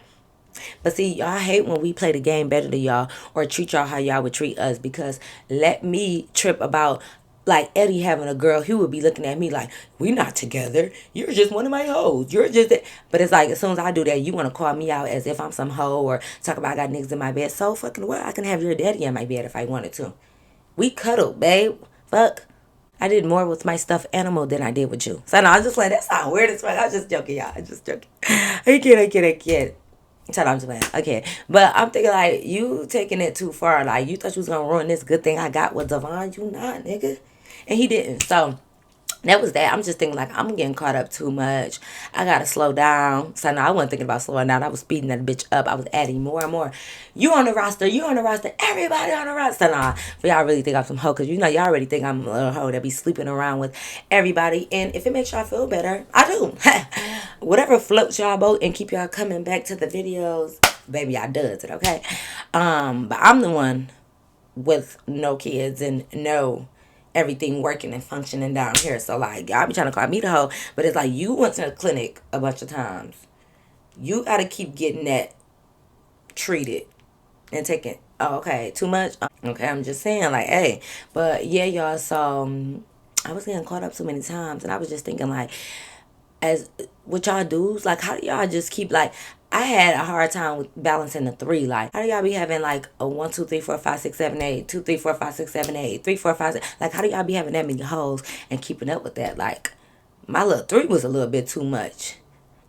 Speaker 1: But see, y'all hate when we play the game better than y'all or treat y'all how y'all would treat us. Because let me trip about, like, Eddie having a girl, he would be looking at me like, we not together. You're just one of my hoes. You're just that. But it's like, as soon as I do that, you want to call me out as if I'm some hoe or talk about I got niggas in my bed. So fucking what? I can have your daddy in my bed if I wanted to. We cuddled, babe. Fuck. I did more with my stuffed animal than I did with you. So no, I was just like, that sounds weird as fuck. I was just joking, y'all. I just joking. I kid. Shut up, I'm just playing. Okay. But I'm thinking like, you taking it too far. Like, you thought you was going to ruin this good thing I got with Devon. You not, nigga. And he didn't. So that was that. I'm just thinking like, I'm getting caught up too much. I gotta slow down. So now I wasn't thinking about slowing down. I was speeding that bitch up. I was adding more and more. You on the roster. Everybody on the roster. Nah, for y'all really think I'm some hoe, because y'all already think I'm a little hoe that be sleeping around with everybody. And if it makes y'all feel better, I do. Whatever floats y'all boat and keep y'all coming back to the videos, baby, I does it, okay? But I'm the one with no kids and no everything working and functioning down here. So like, y'all be trying to call me the hoe, but it's like, you went to the clinic a bunch of times. You gotta keep getting that treated and taken. Oh, okay, too much. Okay, I'm just saying, like, hey, but yeah, y'all. So I was getting caught up so many times, and I was just thinking like, as what y'all dudes, like, how do y'all just keep like, I had a hard time with balancing the three. Like, how do y'all be having like a 1, 2, 3, 4, 5, 6, 7, 8, 2, 3, 4, 5, 6, 7, 8, 3, 4, 5, 6. Like, how do y'all be having that many hoes and keeping up with that? Like, my little 3 was a little bit too much.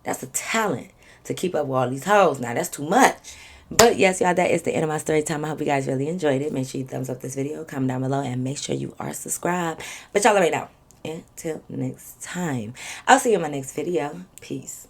Speaker 1: That's a talent to keep up with all these hoes. Now, that's too much. But yes, y'all, that is the end of my story time. I hope you guys really enjoyed it. Make sure you thumbs up this video, comment down below, and make sure you are subscribed. But y'all already know. Until next time, I'll see you in my next video. Peace.